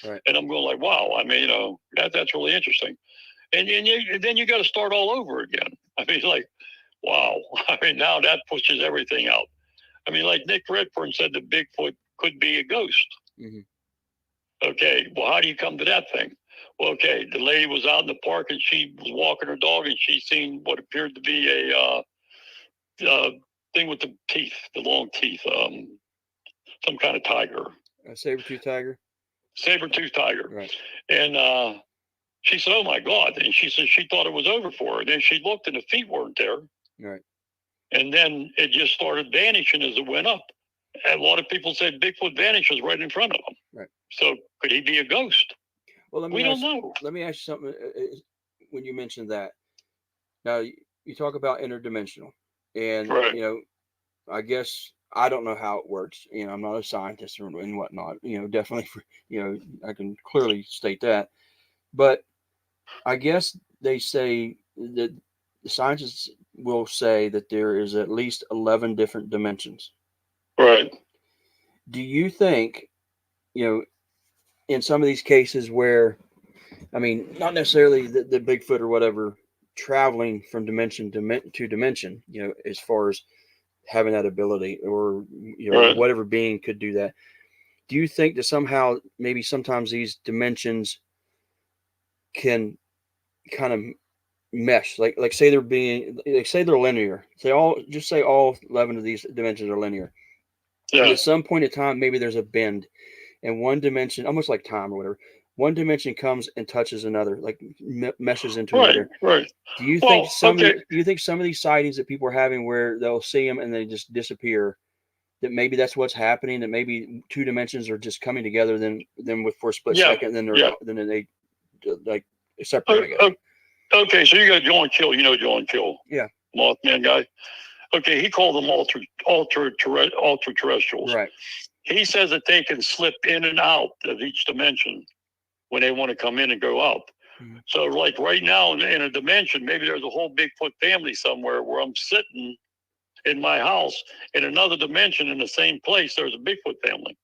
Speaker 3: Right. And I'm going like, wow, I mean, that's really interesting. And then you got to start all over again. I mean, like, wow. I mean, now that pushes everything out. I mean, like Nick Redfern said that Bigfoot could be a ghost. Mm-hmm. Okay, well, how do you come to that thing? Well, okay, the lady was out in the park and she was walking her dog and she seen what appeared to be a thing with the teeth, the long teeth, some kind of tiger. A saber-toothed tiger?
Speaker 4: Saber-toothed tiger.
Speaker 3: Right.
Speaker 4: And she said, oh, my God. And she said she thought it was over for her. And then she looked and the feet weren't there.
Speaker 3: Right.
Speaker 4: And then it just started vanishing as it went up. And a lot of people said Bigfoot vanishes right in front of them.
Speaker 3: Right.
Speaker 4: So could he be a ghost?
Speaker 3: Well,
Speaker 4: we don't know.
Speaker 3: Let me ask you something. When you mentioned that, now you talk about interdimensional, and
Speaker 4: right.
Speaker 3: I guess I don't know how it works. I'm not a scientist and whatnot. Definitely, I can clearly state that. But I guess they say that the scientists will say that there is at least 11 different dimensions.
Speaker 4: Right.
Speaker 3: Do you think you know, in some of these cases where, I mean, not necessarily the Bigfoot or whatever traveling from dimension to dimension, you know, as far as having that ability, or, you know,
Speaker 4: Right.
Speaker 3: whatever being could do that. Do you think that somehow, maybe sometimes these dimensions can kind of mesh, like say they're being, like say they're linear, say all 11 of these dimensions are linear, and
Speaker 4: Yeah.
Speaker 3: at some point in time maybe there's a bend, and one dimension, almost like time or whatever, one dimension comes and touches another, like meshes into
Speaker 4: Right.
Speaker 3: another.
Speaker 4: Right.
Speaker 3: Do you think
Speaker 4: Well, okay.
Speaker 3: some of these sightings that people are having, where they'll see them and they just disappear, that maybe that's what's happening, that maybe two dimensions are just coming together, then with for a split
Speaker 4: Yeah.
Speaker 3: second, then they're
Speaker 4: Yeah.
Speaker 3: then they like separate, I guess.
Speaker 4: Okay. So you got John Kill. You know John Kill,
Speaker 3: Yeah.
Speaker 4: Mothman guy. Okay. He called them ultra terrestrials.
Speaker 3: Right.
Speaker 4: He says that they can slip in and out of each dimension when they want to come in and go out.
Speaker 3: Mhm.
Speaker 4: So, like right now in a dimension, maybe there's a whole Bigfoot family somewhere where I'm sitting in my house in another dimension in the same place. There's a Bigfoot family,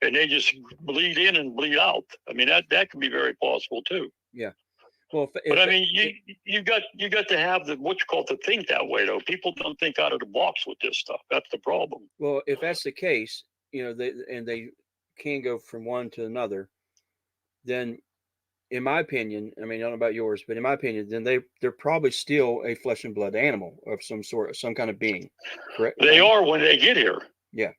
Speaker 4: and they just bleed in and bleed out. I mean, that could be very possible too.
Speaker 3: Yeah. Well,
Speaker 4: But I mean, you got to have the what you call to think that way though. People don't think out of the box with this stuff. That's the problem.
Speaker 3: well, if that's the case, you know, they can go from one to another, then in my opinion, I mean, I don't know about yours, but in my opinion, then they're probably still a flesh and blood animal of some sort, some kind of being, correct?
Speaker 4: They are when they get here.
Speaker 3: Yeah.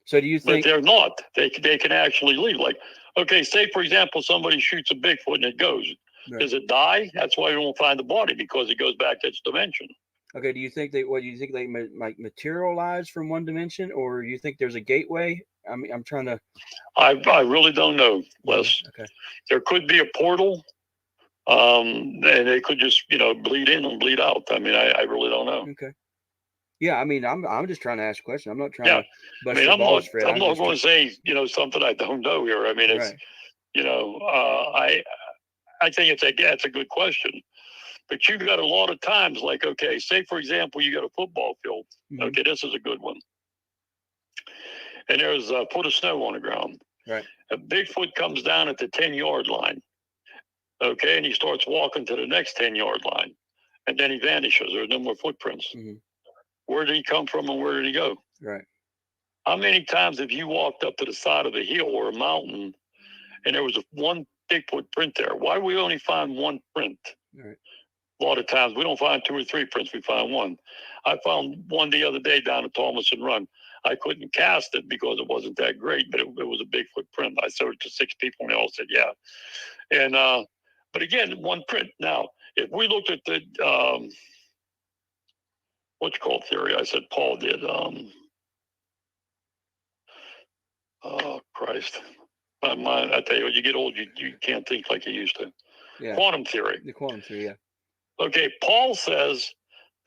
Speaker 3: So do you
Speaker 4: But
Speaker 3: think?
Speaker 4: they're not. They can actually leave. Like, okay, say for example, somebody shoots a Bigfoot and it goes.
Speaker 3: Right.
Speaker 4: Does it die? That's why we won't find the body, because it goes back to its dimension.
Speaker 3: Okay. Do you think they? What do you think they might materialize from one dimension, or you think there's a gateway? I mean, I'm trying to.
Speaker 4: I really don't know, Les.
Speaker 3: Okay.
Speaker 4: There could be a portal, and they could just bleed in and bleed out. I mean, I really don't know.
Speaker 3: Okay. Yeah, I mean, I'm just trying to ask a question. I'm not trying
Speaker 4: Yeah.
Speaker 3: to bust
Speaker 4: I mean,
Speaker 3: your
Speaker 4: I'm
Speaker 3: balls,
Speaker 4: not.
Speaker 3: Fred.
Speaker 4: I'm not going to say something I don't know here. I mean, it's
Speaker 3: right.
Speaker 4: I think that's a good question. But you got a lot of times, like, okay, say for example, you got a football field.
Speaker 3: Mhm.
Speaker 4: Okay, this is a good one. And there's a foot of snow on the ground.
Speaker 3: Right.
Speaker 4: A Bigfoot comes down at the 10-yard line. Okay, and he starts walking to the next 10-yard line. And then he vanishes. There's no more footprints.
Speaker 3: Mhm.
Speaker 4: Where did he come from and where did he go?
Speaker 3: Right.
Speaker 4: How many times have you walked up to the side of a hill or a mountain and there was one Bigfoot print there? Why do we only find one print?
Speaker 3: Right.
Speaker 4: A lot of times we don't find two or three prints. We find one. I found one the other day down at Thomas and Run. I couldn't cast it because it wasn't that great, but it was a Bigfoot print. I showed it to 6 people and they all said, yeah. And, but again, one print. Now, if we looked at the, what's called theory, I said Paul did. Oh, Christ. My mind, I tell you, when you get old, you can't think like you used to.
Speaker 3: Yeah.
Speaker 4: Quantum theory.
Speaker 3: The quantum theory, yeah.
Speaker 4: Okay, Paul says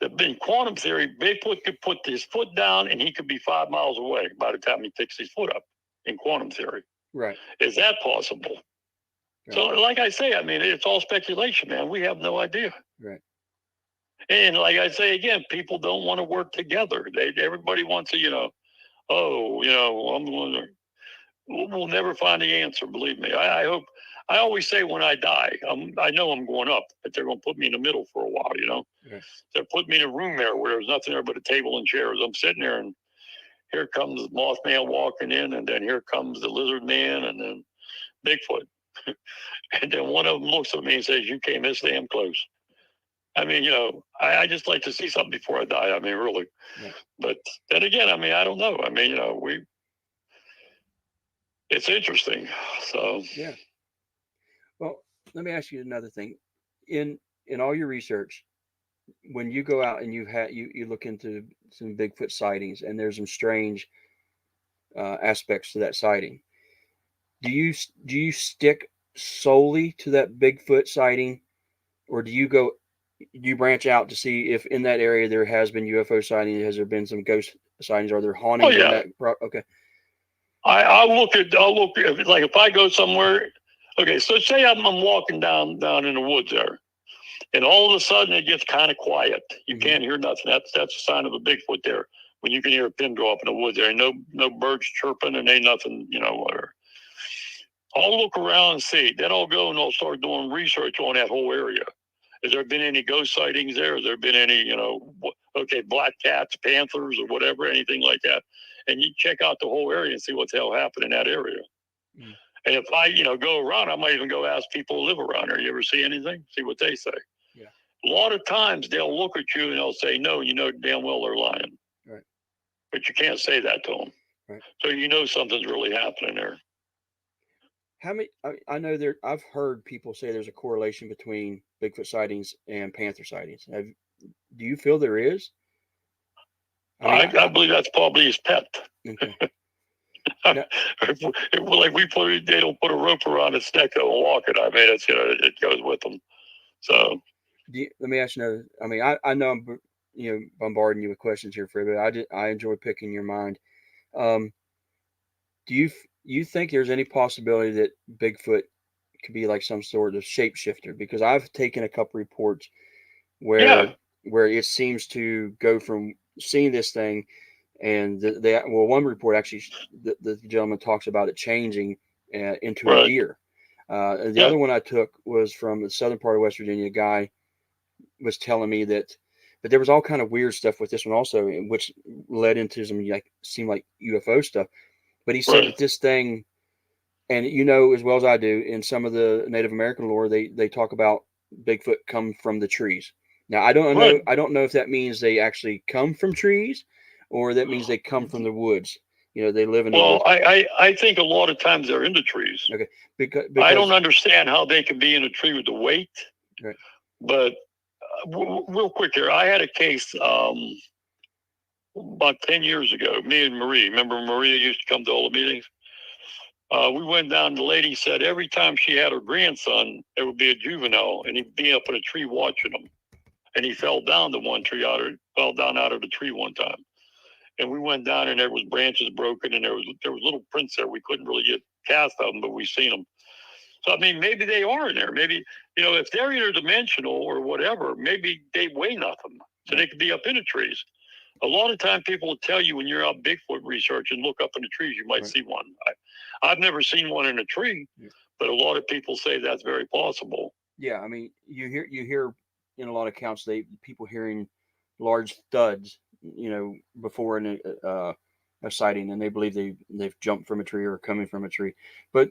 Speaker 4: that in quantum theory, Bigfoot could put his foot down and he could be 5 miles away by the time he picks his foot up in quantum theory.
Speaker 3: Right.
Speaker 4: Is that possible?
Speaker 3: Right.
Speaker 4: So, like I say, I mean, it's all speculation, man. We have no idea.
Speaker 3: Right.
Speaker 4: And like I say again, people don't want to work together. Everybody wants to, we'll never find the answer. Believe me. I hope. I always say when I die, I know I'm going up, but they're going to put me in the middle for a while.
Speaker 3: Right.
Speaker 4: They're putting me in a room there where there's nothing there but a table and chairs. I'm sitting there, and here comes the Mothman walking in, and then here comes the Lizard Man, and then Bigfoot. And then one of them looks at me and says, "You came this damn close." I mean, I just like to see something before I die. I mean, really.
Speaker 3: Yeah.
Speaker 4: But then again, I mean, I don't know. I mean, it's interesting. So
Speaker 3: yeah. Well, let me ask you another thing. In all your research, when you go out and you look into some Bigfoot sightings, and there's some strange aspects to that sighting, do you stick solely to that Bigfoot sighting, or do you branch out to see if in that area there has been UFO sightings? Has there been some ghost sightings? Are there hauntings?
Speaker 4: Oh, yeah.
Speaker 3: Okay.
Speaker 4: I'll look at like if I go somewhere. Okay, so say I'm walking down in the woods there, and all of a sudden it gets kind of quiet. You can't hear nothing. That's a sign of a Bigfoot there. when you can hear a pin drop in the woods. There ain't no birds chirping and ain't nothing, whatever. I'll look around and see. Then I'll go and I'll start doing research on that whole area. Has there been any ghost sightings there? Has there been any, black cats, panthers, or whatever, anything like that? And you check out the whole area and see what the hell happened in that area. Mm. And if I, go around, I might even go ask people who live around there. You ever see anything? See what they say.
Speaker 3: Yeah.
Speaker 4: A lot of times they'll look at you and they'll say, no, damn well they're lying.
Speaker 3: Right.
Speaker 4: But you can't say that to them.
Speaker 3: Right.
Speaker 4: So something's really happening there.
Speaker 3: How many? I know I've heard people say there's a correlation between Bigfoot sightings and panther sightings. Do you feel there is?
Speaker 4: I believe that's probably his pet.
Speaker 3: Okay.
Speaker 4: They don't put a rope around its neck and walk it. I mean, it goes with them. So,
Speaker 3: let me ask you another. I mean, I know I'm bombarding you with questions here, Fred, but I enjoy picking your mind. Do you think there's any possibility that Bigfoot could be like some sort of shapeshifter? Because I've taken a couple reports where it seems to go from seeing this thing, and one report actually, the gentleman talks about it changing into a deer. The other one I took was from the southern part of West Virginia. A guy was telling me that, but there was all kind of weird stuff with this one also, which led into some seemed like UFO stuff. But he said that this thing, and as well as I do, in some of the Native American lore, they talk about Bigfoot come from the trees. Now I don't know. I don't know if that means they actually come from trees, or that means they come from the woods. They live in.
Speaker 4: Well, I think a lot of times they're in the trees.
Speaker 3: Okay, because
Speaker 4: I don't understand how they can be in a tree with the weight.
Speaker 3: Right.
Speaker 4: But real quick here, I had a case about 10 years ago. Me and Marie. Remember Maria used to come to all the meetings. We went down. The lady said every time she had her grandson, there would be a juvenile, and he'd be up in a tree watching him. And he fell down to one tree fell down out of the tree one time. And we went down, and there was branches broken, and there was little prints there. We couldn't really get cast of them, but we seen them. So I mean, maybe they are in there. Maybe if they're interdimensional or whatever, maybe they weigh nothing, so they could be up in the trees. A lot of time, people will tell you when you're out Bigfoot research and look up in the trees, you might see one. I've never seen one in a tree, but a lot of people say that's very possible.
Speaker 3: Yeah, I mean, you hear in a lot of accounts people hearing large thuds, before a sighting, and they believe they've jumped from a tree or coming from a tree. But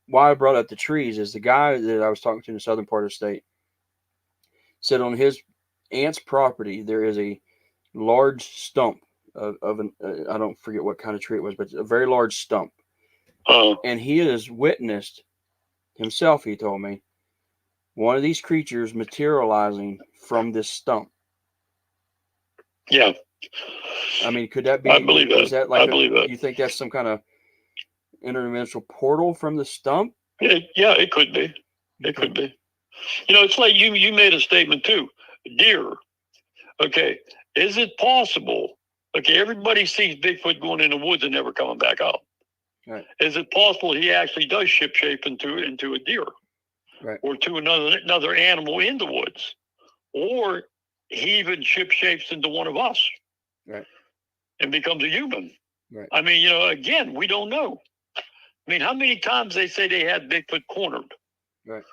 Speaker 3: why I brought up the trees is the guy that I was talking to in the southern part of the state said on his aunt's property there is a large stump of an I don't forget what kind of tree it was, but a very large stump. And he has witnessed himself, he told me, one of these creatures materializing from this stump.
Speaker 4: Yeah.
Speaker 3: I mean, could that be?
Speaker 4: I believe that.
Speaker 3: Is that like
Speaker 4: I believe that.
Speaker 3: You think that's some kind of interdimensional portal from the stump?
Speaker 4: Yeah, it could be. It could be. It's like you made a statement too. Deer. Okay. Is it possible? Okay, everybody sees Bigfoot going in the woods and never coming back out.
Speaker 3: Right.
Speaker 4: Is it possible he actually does shape into a deer?
Speaker 3: Right.
Speaker 4: Or to another animal in the woods? Or he even shapes into one of us.
Speaker 3: Right.
Speaker 4: And becomes a human.
Speaker 3: Right.
Speaker 4: I mean, again, we don't know. I mean, how many times they say they had Bigfoot cornered?
Speaker 3: Right.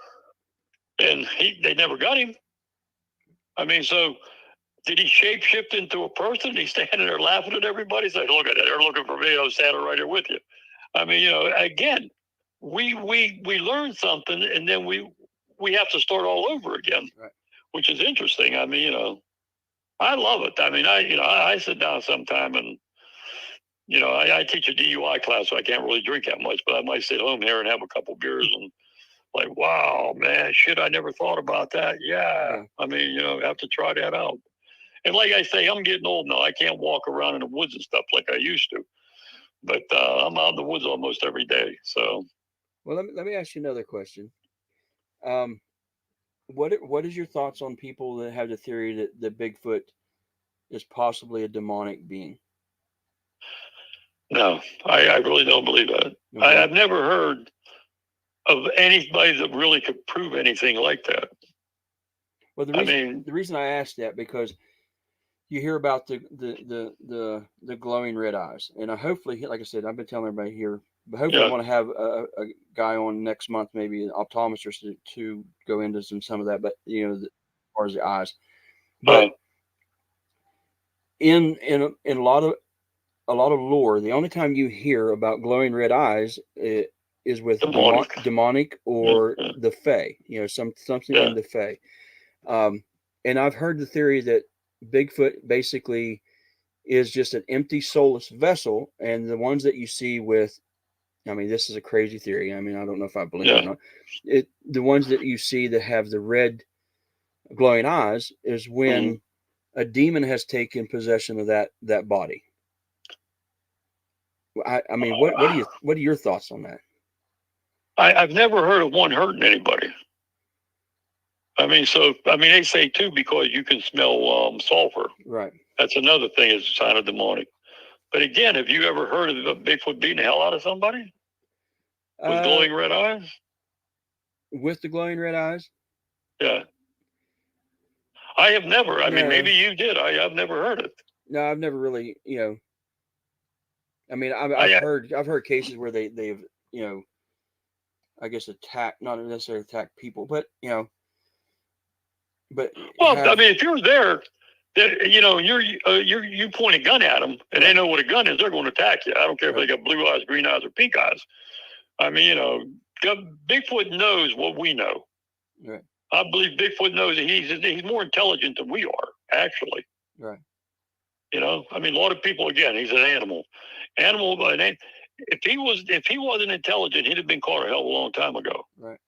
Speaker 4: And they never got him. I mean, so did he shapeshift into a person? He's standing there laughing at everybody. He's like, look at that. They're looking for me. I'm standing right here with you. I mean, again, we learn something, and then we have to start all over again,
Speaker 3: right.
Speaker 4: Which is interesting. I mean, I love it. I mean, I sit down sometime and, I teach a DUI class, so I can't really drink that much, but I might sit home here and have a couple beers and like, wow, man, shit, I never thought about that. Yeah. I mean, have to try that out. And like I say, I'm getting old now. I can't walk around in the woods and stuff like I used to. But I'm out in the woods almost every day. So,
Speaker 3: well, let me ask you another question. What is your thoughts on people that have the theory that Bigfoot is possibly a demonic being?
Speaker 4: No, I really don't believe that. Okay. I've never heard of anybody that really could prove anything like that.
Speaker 3: Well, the reason I asked that because you hear about the glowing red eyes, and I hopefully, like I said, I've been telling everybody here, but hopefully I
Speaker 4: Yeah.
Speaker 3: want to have a guy on next month, maybe an optometrist to go into some of that, but as far as the eyes,
Speaker 4: Uh,
Speaker 3: but in a lot of lore, the only time you hear about glowing red eyes is with
Speaker 4: demonic.
Speaker 3: demonic
Speaker 4: Yeah.
Speaker 3: or
Speaker 4: Yeah.
Speaker 3: the fae, something
Speaker 4: Yeah.
Speaker 3: in the fae. And I've heard the theory that Bigfoot basically is just an empty, soulless vessel, and the ones that you see with, I mean, this is a crazy theory. I mean, I don't know if I believe it or
Speaker 4: Yeah.
Speaker 3: not. The ones that you see that have the red glowing eyes is
Speaker 4: Hmm.
Speaker 3: when a demon has taken possession of that body. I mean, what are your thoughts on that?
Speaker 4: I've never heard of one hurting anybody. I mean, they say too, because you can smell sulfur.
Speaker 3: Right.
Speaker 4: That's another thing, is a sign of demonic. But again, have you ever heard of a Bigfoot beating the hell out of somebody with glowing red eyes?
Speaker 3: With the glowing red eyes?
Speaker 4: Yeah. I have never. I mean,
Speaker 3: No.
Speaker 4: maybe you did. I've never heard it.
Speaker 3: No, I've never really, I mean, I've heard cases where they've, I guess not necessarily attack people, but but
Speaker 4: Well, I mean, if you're there, you point a gun at them, and they know what a gun is, they're going to attack you. I don't care if they got blue eyes, green eyes, or pink eyes. I mean, Bigfoot knows what we know.
Speaker 3: Right.
Speaker 4: I believe Bigfoot knows that he's more intelligent than we are, actually.
Speaker 3: Right.
Speaker 4: I mean, a lot of people, again, he's an animal. But if he wasn't intelligent, he'd have been caught a hell of a long time ago.
Speaker 3: Right.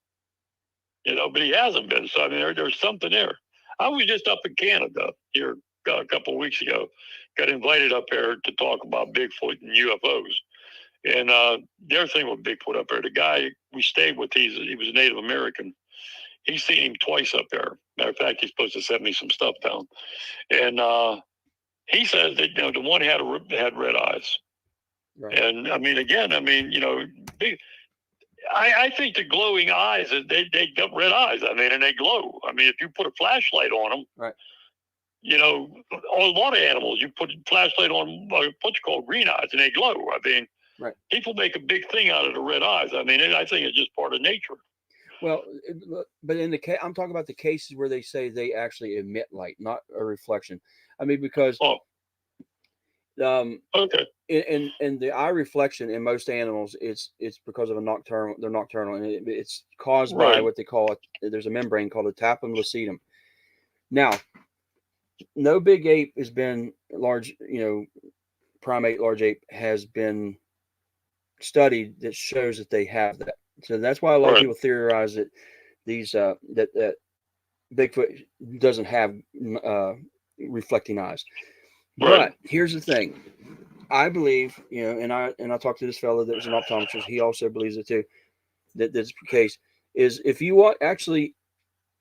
Speaker 4: But he hasn't been. So I mean, there's something there. I was just up in Canada here a couple of weeks ago. Got invited up there to talk about Bigfoot and UFOs. And their thing with Bigfoot up there, the guy we stayed with, he was a Native American. He's seen him twice up there. Matter of fact, he's supposed to send me some stuff down. And he says that the one had red eyes. Right. And I mean, again, I think the glowing eyes, they got red eyes. I mean, and they glow. I mean, if you put a flashlight on them,
Speaker 3: right.
Speaker 4: A lot of animals, you put a flashlight on what you call green eyes, and they glow. I mean,
Speaker 3: right.
Speaker 4: People make a big thing out of the red eyes. I mean, I think it's just part of nature.
Speaker 3: Well, but I'm talking about the cases where they say they actually emit light, not a reflection. I mean, because
Speaker 4: okay.
Speaker 3: In the eye reflection in most animals, it's because of they're nocturnal, and it's caused by what they call there's a membrane called a tapetum lucidum. Now, no big ape has been large, primate large ape has been studied that shows that they have that. So that's why a lot of people theorize that these that Bigfoot doesn't have reflecting eyes. But here's the thing. I believe, and I talked to this fellow that was an optometrist. He also believes it too. That's the case. Is if you want, actually,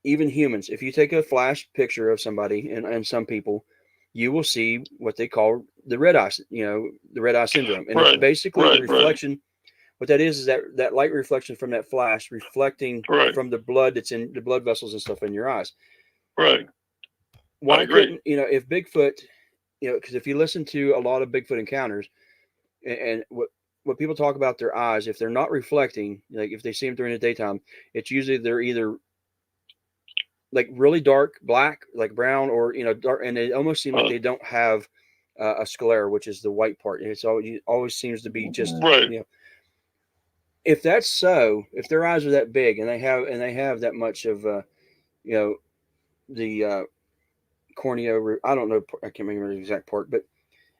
Speaker 3: even humans, if you take a flash picture of somebody and some people, you will see what they call the red eye, the red eye syndrome, and it's basically the reflection. What that is that light reflection from that flash reflecting from the blood that's in the blood vessels and stuff in your eyes.
Speaker 4: Right.
Speaker 3: Why couldn't if Bigfoot? Because if you listen to a lot of Bigfoot encounters, and what people talk about their eyes, if they're not reflecting, like if they see them during the daytime, it's usually they're either like really dark black, like brown, or dark, and it almost seems like they don't have a sclera, which is the white part. And it's always seems to be just If that's so, if their eyes are that big and they have that much of the cornea, I don't know, I can't remember the exact part, but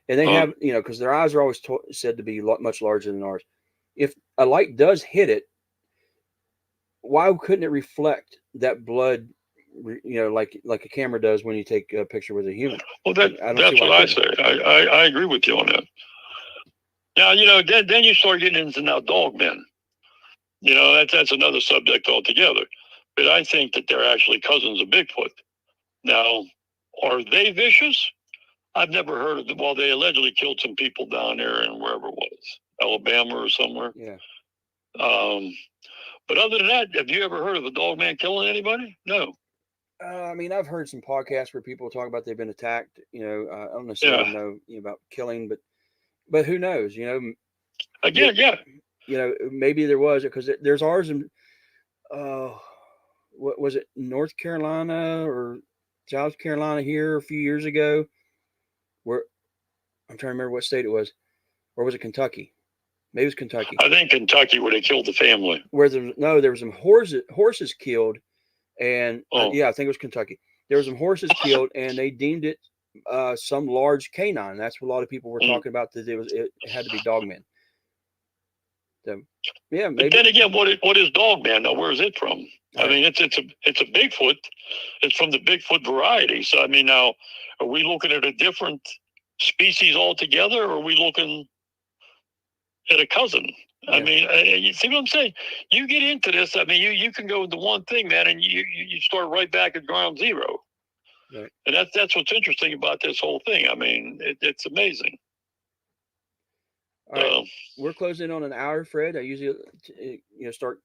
Speaker 3: and they have because their eyes are always said to be much larger than ours. If a light does hit it, why couldn't it reflect that blood? Like a camera does when you take a picture with a human.
Speaker 4: Well, that's what I say. I agree with you on that. Now, then you start getting into dog men. That's another subject altogether. But I think that they're actually cousins of Bigfoot. Now, are they vicious? I've never heard of them. Well, they allegedly killed some people down there in wherever it was, Alabama or somewhere.
Speaker 3: Yeah.
Speaker 4: But other than that, have you ever heard of a dog man killing anybody? No.
Speaker 3: I mean, I've heard some podcasts where people talk about they've been attacked. I don't necessarily know, about killing, but who knows?
Speaker 4: Again, yeah.
Speaker 3: Maybe there was, because there's ours in uh, what was it, North Carolina or South Carolina here a few years ago, where I'm trying to remember what state it was, or was it Kentucky? Maybe it was Kentucky.
Speaker 4: I think Kentucky would have killed the family.
Speaker 3: Where there was some horses killed, and yeah, I think it was Kentucky. There were some horses killed, and they deemed it some large canine. That's what a lot of people were talking about, that it had to be dogman. So, yeah, maybe.
Speaker 4: But then again, what is dogman? Now, where is it from? Right. I mean, it's a Bigfoot. It's from the Bigfoot variety. So, I mean, now, are we looking at a different species altogether, or are we looking at a cousin? Yeah. I mean, you see what I'm saying? You get into this. I mean, you can go into one thing, man, and you start right back at ground zero.
Speaker 3: Right.
Speaker 4: And that's what's interesting about this whole thing. I mean, it's amazing.
Speaker 3: All right, we're closing on an hour, Fred. I usually, start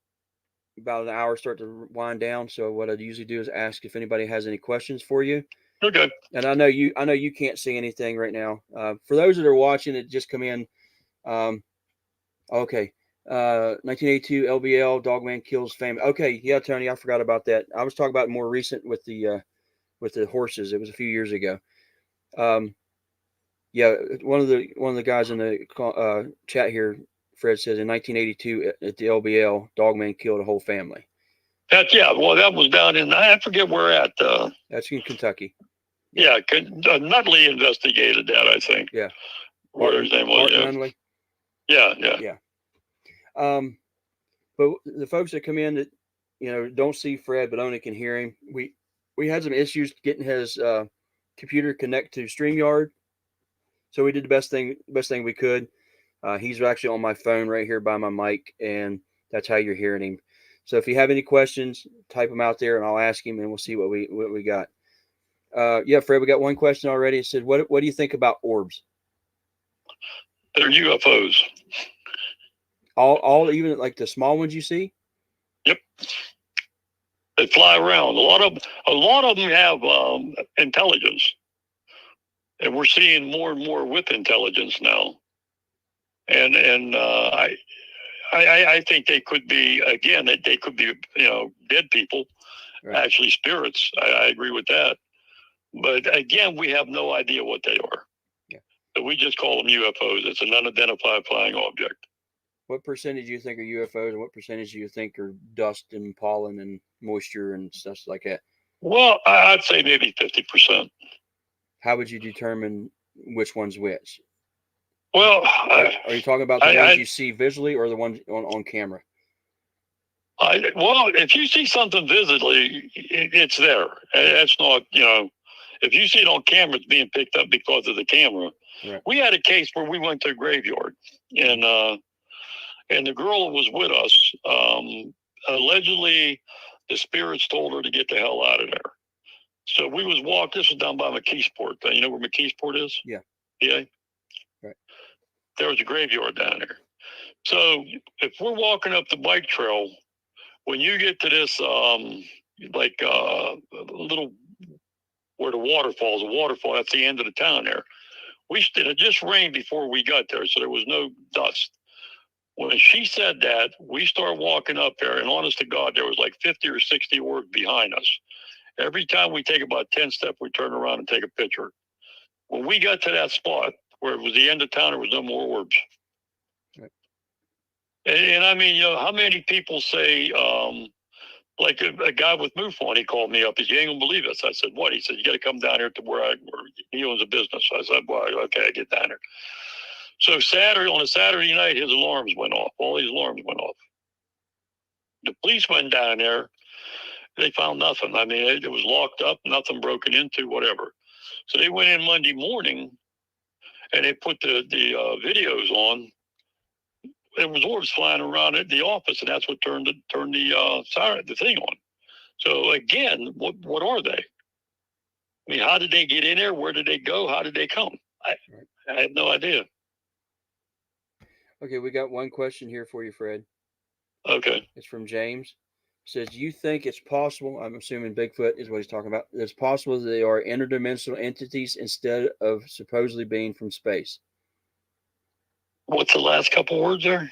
Speaker 3: about an hour, start to wind down. So what I usually do is ask if anybody has any questions for you.
Speaker 4: Okay.
Speaker 3: And I know you can't see anything right now. For those that are watching that just come in, okay. 1982 LBL Dogman kills family. Okay, yeah, Tony, I forgot about that. I was talking about more recent with the horses. It was a few years ago. Yeah, one of the guys in the chat here, Fred, says in 1982 at the LBL, Dogman killed a whole family.
Speaker 4: That was down in, I forget where at.
Speaker 3: That's in Kentucky.
Speaker 4: Yeah, Nutley investigated that, I think.
Speaker 3: Yeah.
Speaker 4: Where his name was.
Speaker 3: Nutley.
Speaker 4: Yeah.
Speaker 3: But the folks that come in that don't see Fred but only can hear him, we had some issues getting his computer connect to StreamYard. So we did the best thing we could. He's actually on my phone right here by my mic, and that's how you're hearing him. So if you have any questions, type them out there, and I'll ask him, and we'll see what we got. Yeah, Fred, we got one question already. It said, "What do you think about orbs?"
Speaker 4: They're UFOs.
Speaker 3: All even like the small ones you see.
Speaker 4: Yep. They fly around. A lot of them have intelligence. And we're seeing more and more with intelligence now, and I think they could be, again, they could be dead people, right. Actually spirits. I agree with that, but again, we have no idea what they are. Yeah. So we just call them UFOs. It's an unidentified flying object.
Speaker 3: What percentage do you think are UFOs, and what percentage do you think are dust and pollen and moisture and stuff like that?
Speaker 4: Well, I'd say maybe 50%.
Speaker 3: How would you determine which one's which?
Speaker 4: Well,
Speaker 3: are you talking about the ones you see visually or the ones on camera?
Speaker 4: Well, if you see something visibly, it's there. That's not, if you see it on camera, it's being picked up because of the camera. Right. We had a case where we went to a graveyard, and the girl that was with us, allegedly, the spirits told her to get the hell out of there. So we was walking. This was down by McKeesport. You know where McKeesport is?
Speaker 3: Yeah.
Speaker 4: Yeah.
Speaker 3: Right.
Speaker 4: There was a graveyard down there. So if we're walking up the bike trail, when you get to this, little where the waterfall, that's the end of the town there. It just rained before we got there, so there was no dust. When she said that, we started walking up there, and honest to God, there was like 50 or 60 orbs behind us. Every time we take about 10 steps, we turn around and take a picture. When we got to that spot where it was the end of town, there was no more orbs. Right. And I mean, how many people say, like a guy with MUFON, he called me up. He said, "You ain't gonna believe this." I said, "What?" He said, "You got to come down here to where he owns a business." I said, "Well, okay, I get down there." So on a Saturday night, his alarms went off. All these alarms went off. The police went down there. They found nothing. I mean, it was locked up, nothing broken into, whatever. So they went in Monday morning, and they put the videos on. There was orbs flying around at the office, and that's what turned the thing on. So again, what are they? I mean, how did they get in there? Where did they go? How did they come? I have no idea.
Speaker 3: Okay, we got one question here for you, Fred.
Speaker 4: Okay.
Speaker 3: It's from James. says, do you think it's possible? I'm assuming Bigfoot is what he's talking about. It's possible that they are interdimensional entities instead of supposedly being from space.
Speaker 4: What's the last couple words there?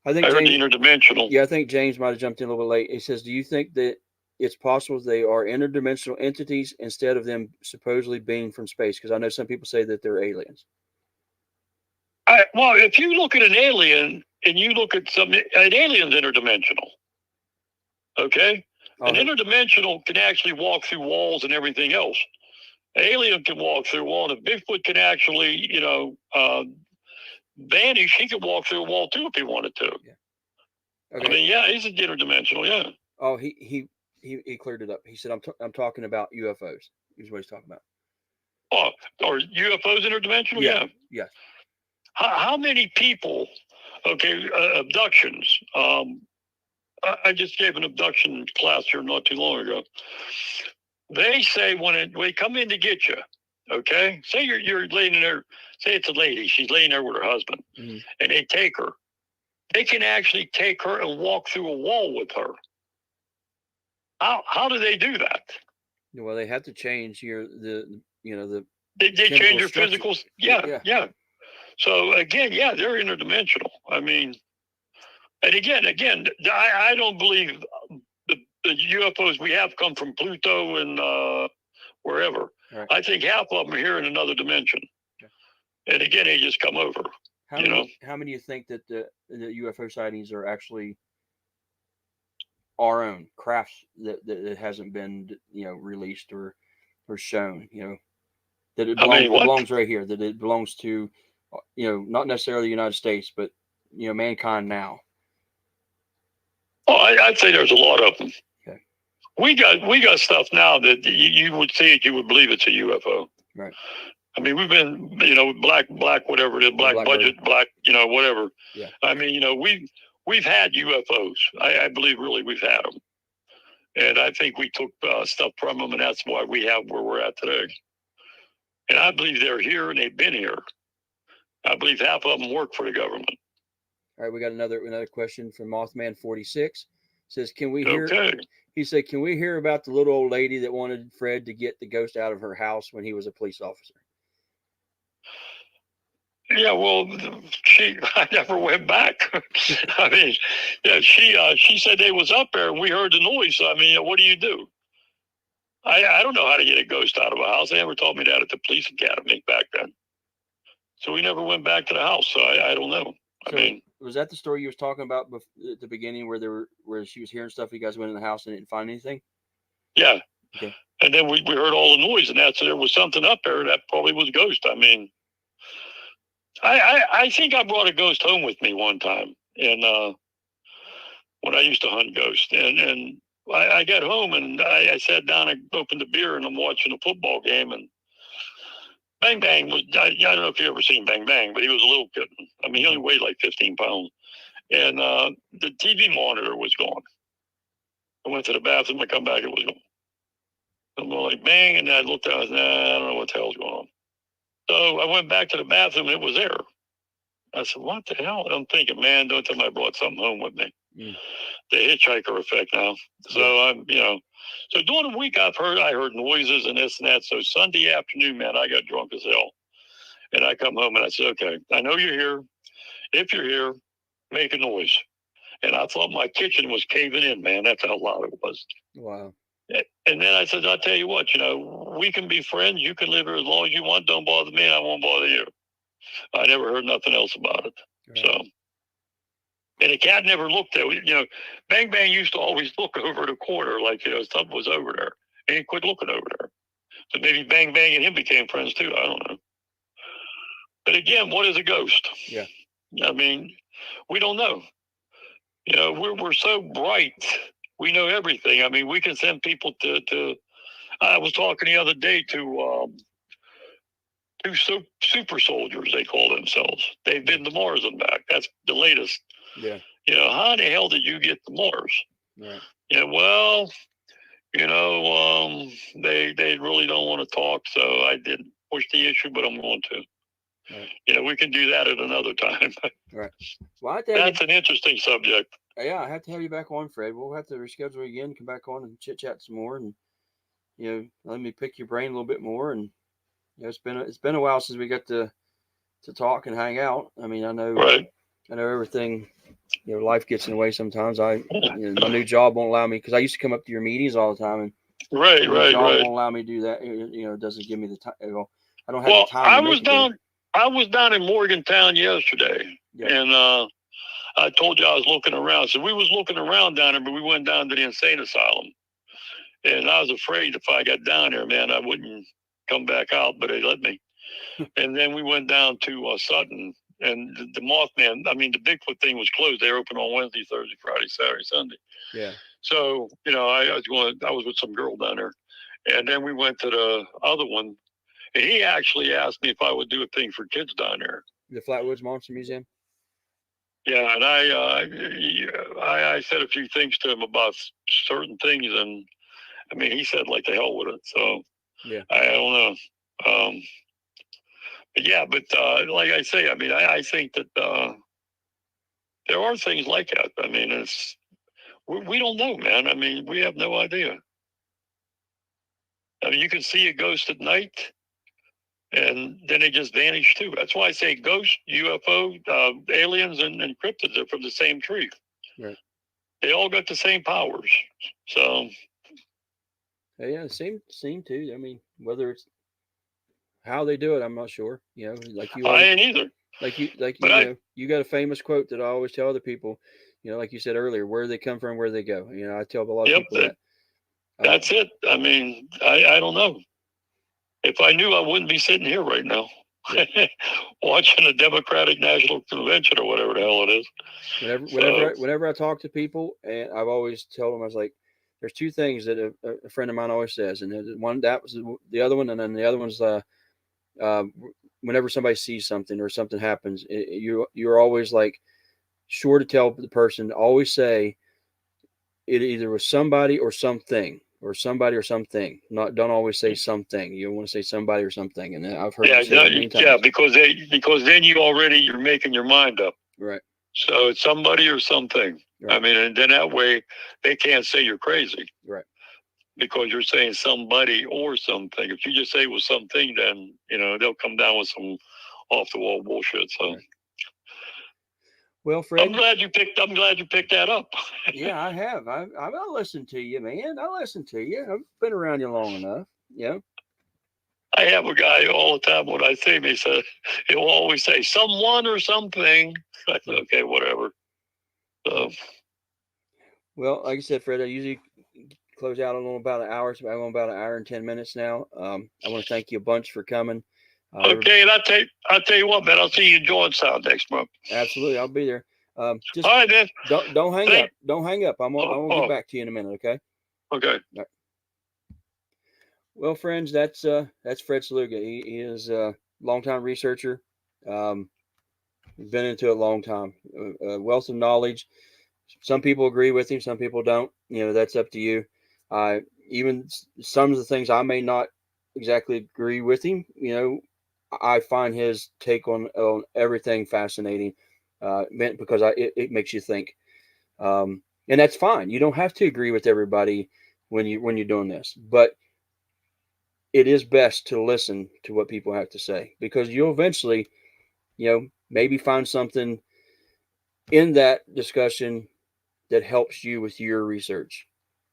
Speaker 3: I think
Speaker 4: I heard
Speaker 3: James,
Speaker 4: the interdimensional.
Speaker 3: yeah, I think James might have jumped in a little bit late. He says, do you think that it's possible they are interdimensional entities instead of them supposedly being from space? Because I know some people say that they're aliens.
Speaker 4: Well, if you look at an alien and you look at an alien's interdimensional, okay? An interdimensional can actually walk through walls and everything else. An alien can walk through a wall, and if Bigfoot can actually, vanish, he could walk through a wall too if he wanted to.
Speaker 3: Yeah. Okay.
Speaker 4: I mean, yeah, he's a interdimensional, yeah.
Speaker 3: Oh, he cleared it up. He said, I'm talking about UFOs. Is what he's talking about.
Speaker 4: Oh, are UFOs interdimensional? Yeah.
Speaker 3: Yes.
Speaker 4: How many people, abductions, I just gave an abduction class here not too long ago. They say when they come in to get you, okay, say you're laying in there, say it's a lady, she's laying there with her husband, and they take her. They can actually take her and walk through a wall with her. How do they do that?
Speaker 3: Well, they have to change the
Speaker 4: They change their physical. Yeah. So again, yeah, they're interdimensional. I mean, and again, I don't believe the UFOs we have come from Pluto and wherever. Right. I think half of them are here in another dimension. Okay. And again, they just come over. How
Speaker 3: many do you think that the UFO sightings are actually our own crafts that hasn't been released or shown? That it belongs right here. That it belongs to not necessarily the United States, but mankind now.
Speaker 4: Oh, I'd say there's a lot of them. Okay. We got stuff now that you would see it, you would believe it's a UFO.
Speaker 3: Right.
Speaker 4: I mean, we've been, black, whatever it is, black budget, black, whatever.
Speaker 3: Yeah.
Speaker 4: I mean, we've had UFOs. I believe really we've had them. And I think we took stuff from them, and that's why we have where we're at today. And I believe they're here and they've been here. I believe half of them work for the government.
Speaker 3: All right, we got another question from Mothman 46. Says, can we hear?
Speaker 4: Okay.
Speaker 3: He said, can we hear about the little old lady that wanted Fred to get the ghost out of her house when he was a police officer?
Speaker 4: Yeah, well, I never went back. I mean, yeah, she said they was up there and we heard the noise. So, I mean, what do you do? I don't know how to get a ghost out of a house. They never told me that at the police academy back then. So we never went back to the house. So I don't know.
Speaker 3: So, I mean, was that the story you was talking about at the beginning where she was hearing stuff? You guys went in the house and didn't find anything?
Speaker 4: Yeah.
Speaker 3: Okay.
Speaker 4: And then we heard all the noise, and so there was something up there that probably was a ghost. I mean, I think I brought a ghost home with me one time, and when I used to hunt ghosts, and I got home and I sat down and opened the beer, and I'm watching a football game, and Bang Bang was, I don't know if you've ever seen Bang Bang, but he was a little kitten. I mean, he only weighed like 15 pounds. And the TV monitor was gone. I went to the bathroom, I come back, it was gone. I'm going like, bang, and I looked down, I said, I don't know what the hell's going on. So I went back to the bathroom, and it was there. I said, what the hell? I'm thinking, man, don't tell me I brought something home with me. The hitchhiker effect now. So I'm, so during the week I heard noises and this and that. So Sunday afternoon, man, I got drunk as hell. And I come home and I said, okay, I know you're here. If you're here, make a noise. And I thought my kitchen was caving in, man. That's how loud it was.
Speaker 3: Wow.
Speaker 4: And then I said, I'll tell you what, we can be friends. You can live here as long as you want. Don't bother me, and I won't bother you. I never heard nothing else about it. Right. So, and the cat never looked at it. Bang Bang used to always look over the corner like, something was over there. And he quit looking over there. So maybe Bang Bang and him became friends too. I don't know. But again, what is a ghost?
Speaker 3: Yeah.
Speaker 4: I mean, we don't know. We're so bright. We know everything. I mean, we can send people to I was talking the other day to two super soldiers, they call themselves. They've been to Mars and back. That's the latest.
Speaker 3: Yeah.
Speaker 4: How in the hell did you get to Mars?
Speaker 3: Right.
Speaker 4: Well, they really don't want to talk, so I didn't push the issue, but I'm going to. Right. We can do that at another time.
Speaker 3: Right. Well,
Speaker 4: that's an interesting subject.
Speaker 3: Yeah, I have to have you back on, Fred. We'll have to reschedule again, come back on and chit chat some more, and let me pick your brain a little bit more. And it's been a while since we got to talk and hang out. I mean,
Speaker 4: Right.
Speaker 3: I know everything. Life gets in the way sometimes. My new job won't allow me, because I used to come up to your meetings all the time, and
Speaker 4: Right.
Speaker 3: my job
Speaker 4: Right.
Speaker 3: won't allow me to do that. It doesn't give me the time. I don't have
Speaker 4: Well,
Speaker 3: the time to make it there.
Speaker 4: I was down in Morgantown yesterday,
Speaker 3: Yeah.
Speaker 4: and I told you I was looking around. So we was looking around down there, but we went down to the insane asylum, and I was afraid if I got down there, man, I wouldn't come back out, but they let me. And then we went down to Sutton, and the Mothman. I mean, the Bigfoot thing was closed. They were open on Wednesday, Thursday, Friday, Saturday, Sunday.
Speaker 3: Yeah.
Speaker 4: So I was with some girl down there, and then we went to the other one. And he actually asked me if I would do a thing for kids down there.
Speaker 3: The Flatwoods Monster Museum.
Speaker 4: Yeah, and I said a few things to him about certain things, and I mean, he said like the hell with it. So
Speaker 3: yeah,
Speaker 4: I don't know. But yeah, but like I say, I mean, I think that there are things like that. I mean, we don't know, man. I mean, we have no idea. I mean, you can see a ghost at night, and then they just vanish too. That's why I say ghosts, UFO, aliens, and cryptids are from the same tree.
Speaker 3: Right.
Speaker 4: They all got the same powers. So
Speaker 3: yeah, seem to. I mean, whether it's how they do it, I'm not sure. Like you,
Speaker 4: I ain't either.
Speaker 3: You got a famous quote that I always tell other people. Like you said earlier, where they come from, where they go. I tell a lot of people that.
Speaker 4: That's it. I mean, I don't know. If I knew, I wouldn't be sitting here right now, watching a Democratic National Convention or whatever the hell it is.
Speaker 3: Whenever I talk to people, and I've always told them, I was like, there's two things that a friend of mine always says, and one that was the other one, and then the other one's whenever somebody sees something or something happens, you're always like sure to tell the person, always say it either was somebody or something. Or somebody or something. Don't always say something. You want to say somebody or something. And I've heard you say that many times.
Speaker 4: Yeah, because then you're making your mind up.
Speaker 3: Right.
Speaker 4: So it's somebody or something. Right. I mean, and then that way they can't say you're crazy.
Speaker 3: Right. Because
Speaker 4: you're saying somebody or something. If you just say it was something, then they'll come down with some off the wall bullshit. So. Right.
Speaker 3: Well, Fred,
Speaker 4: I'm glad you picked that up.
Speaker 3: Yeah, I have. I listened to you, man. I listened to you. I've been around you long enough. Yeah.
Speaker 4: I have a guy all the time when I see him. He says he'll always say someone or something. I said, okay, whatever. So.
Speaker 3: Well, like I said, Fred, I usually close out on about an hour. So I'm on about an hour and 10 minutes now. I want to thank you a bunch for coming.
Speaker 4: Okay, and I'll tell you what, man. I'll see you in Johnstown next month.
Speaker 3: Absolutely, I'll be there. Just
Speaker 4: all right, man.
Speaker 3: Don't hang up. Don't hang up. I'm gonna get back to you in a minute. Okay.
Speaker 4: Okay. All
Speaker 3: right. Well, friends, that's Fred Saluga. He is a longtime researcher. Been into it a long time. A wealth of knowledge. Some people agree with him. Some people don't. That's up to you. Even some of the things I may not exactly agree with him. I find his take on everything fascinating, because it makes you think, and that's fine. You don't have to agree with everybody when you're doing this, but it is best to listen to what people have to say, because you'll eventually, maybe find something in that discussion that helps you with your research.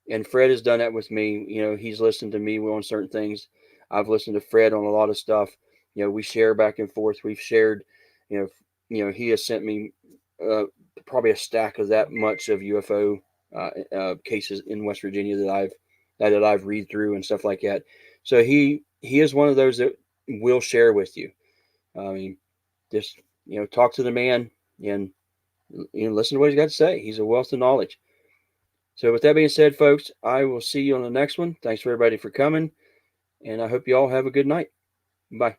Speaker 3: And Fred has done that with me. He's listened to me on certain things. I've listened to Fred on a lot of stuff. We share back and forth. We've shared, he has sent me probably a stack of that much of UFO cases in West Virginia that I've read through and stuff like that. So he is one of those that will share with you. I mean, just talk to the man and listen to what he's got to say. He's a wealth of knowledge. So with that being said, folks, I will see you on the next one. Thanks for everybody for coming, and I hope you all have a good night. Bye.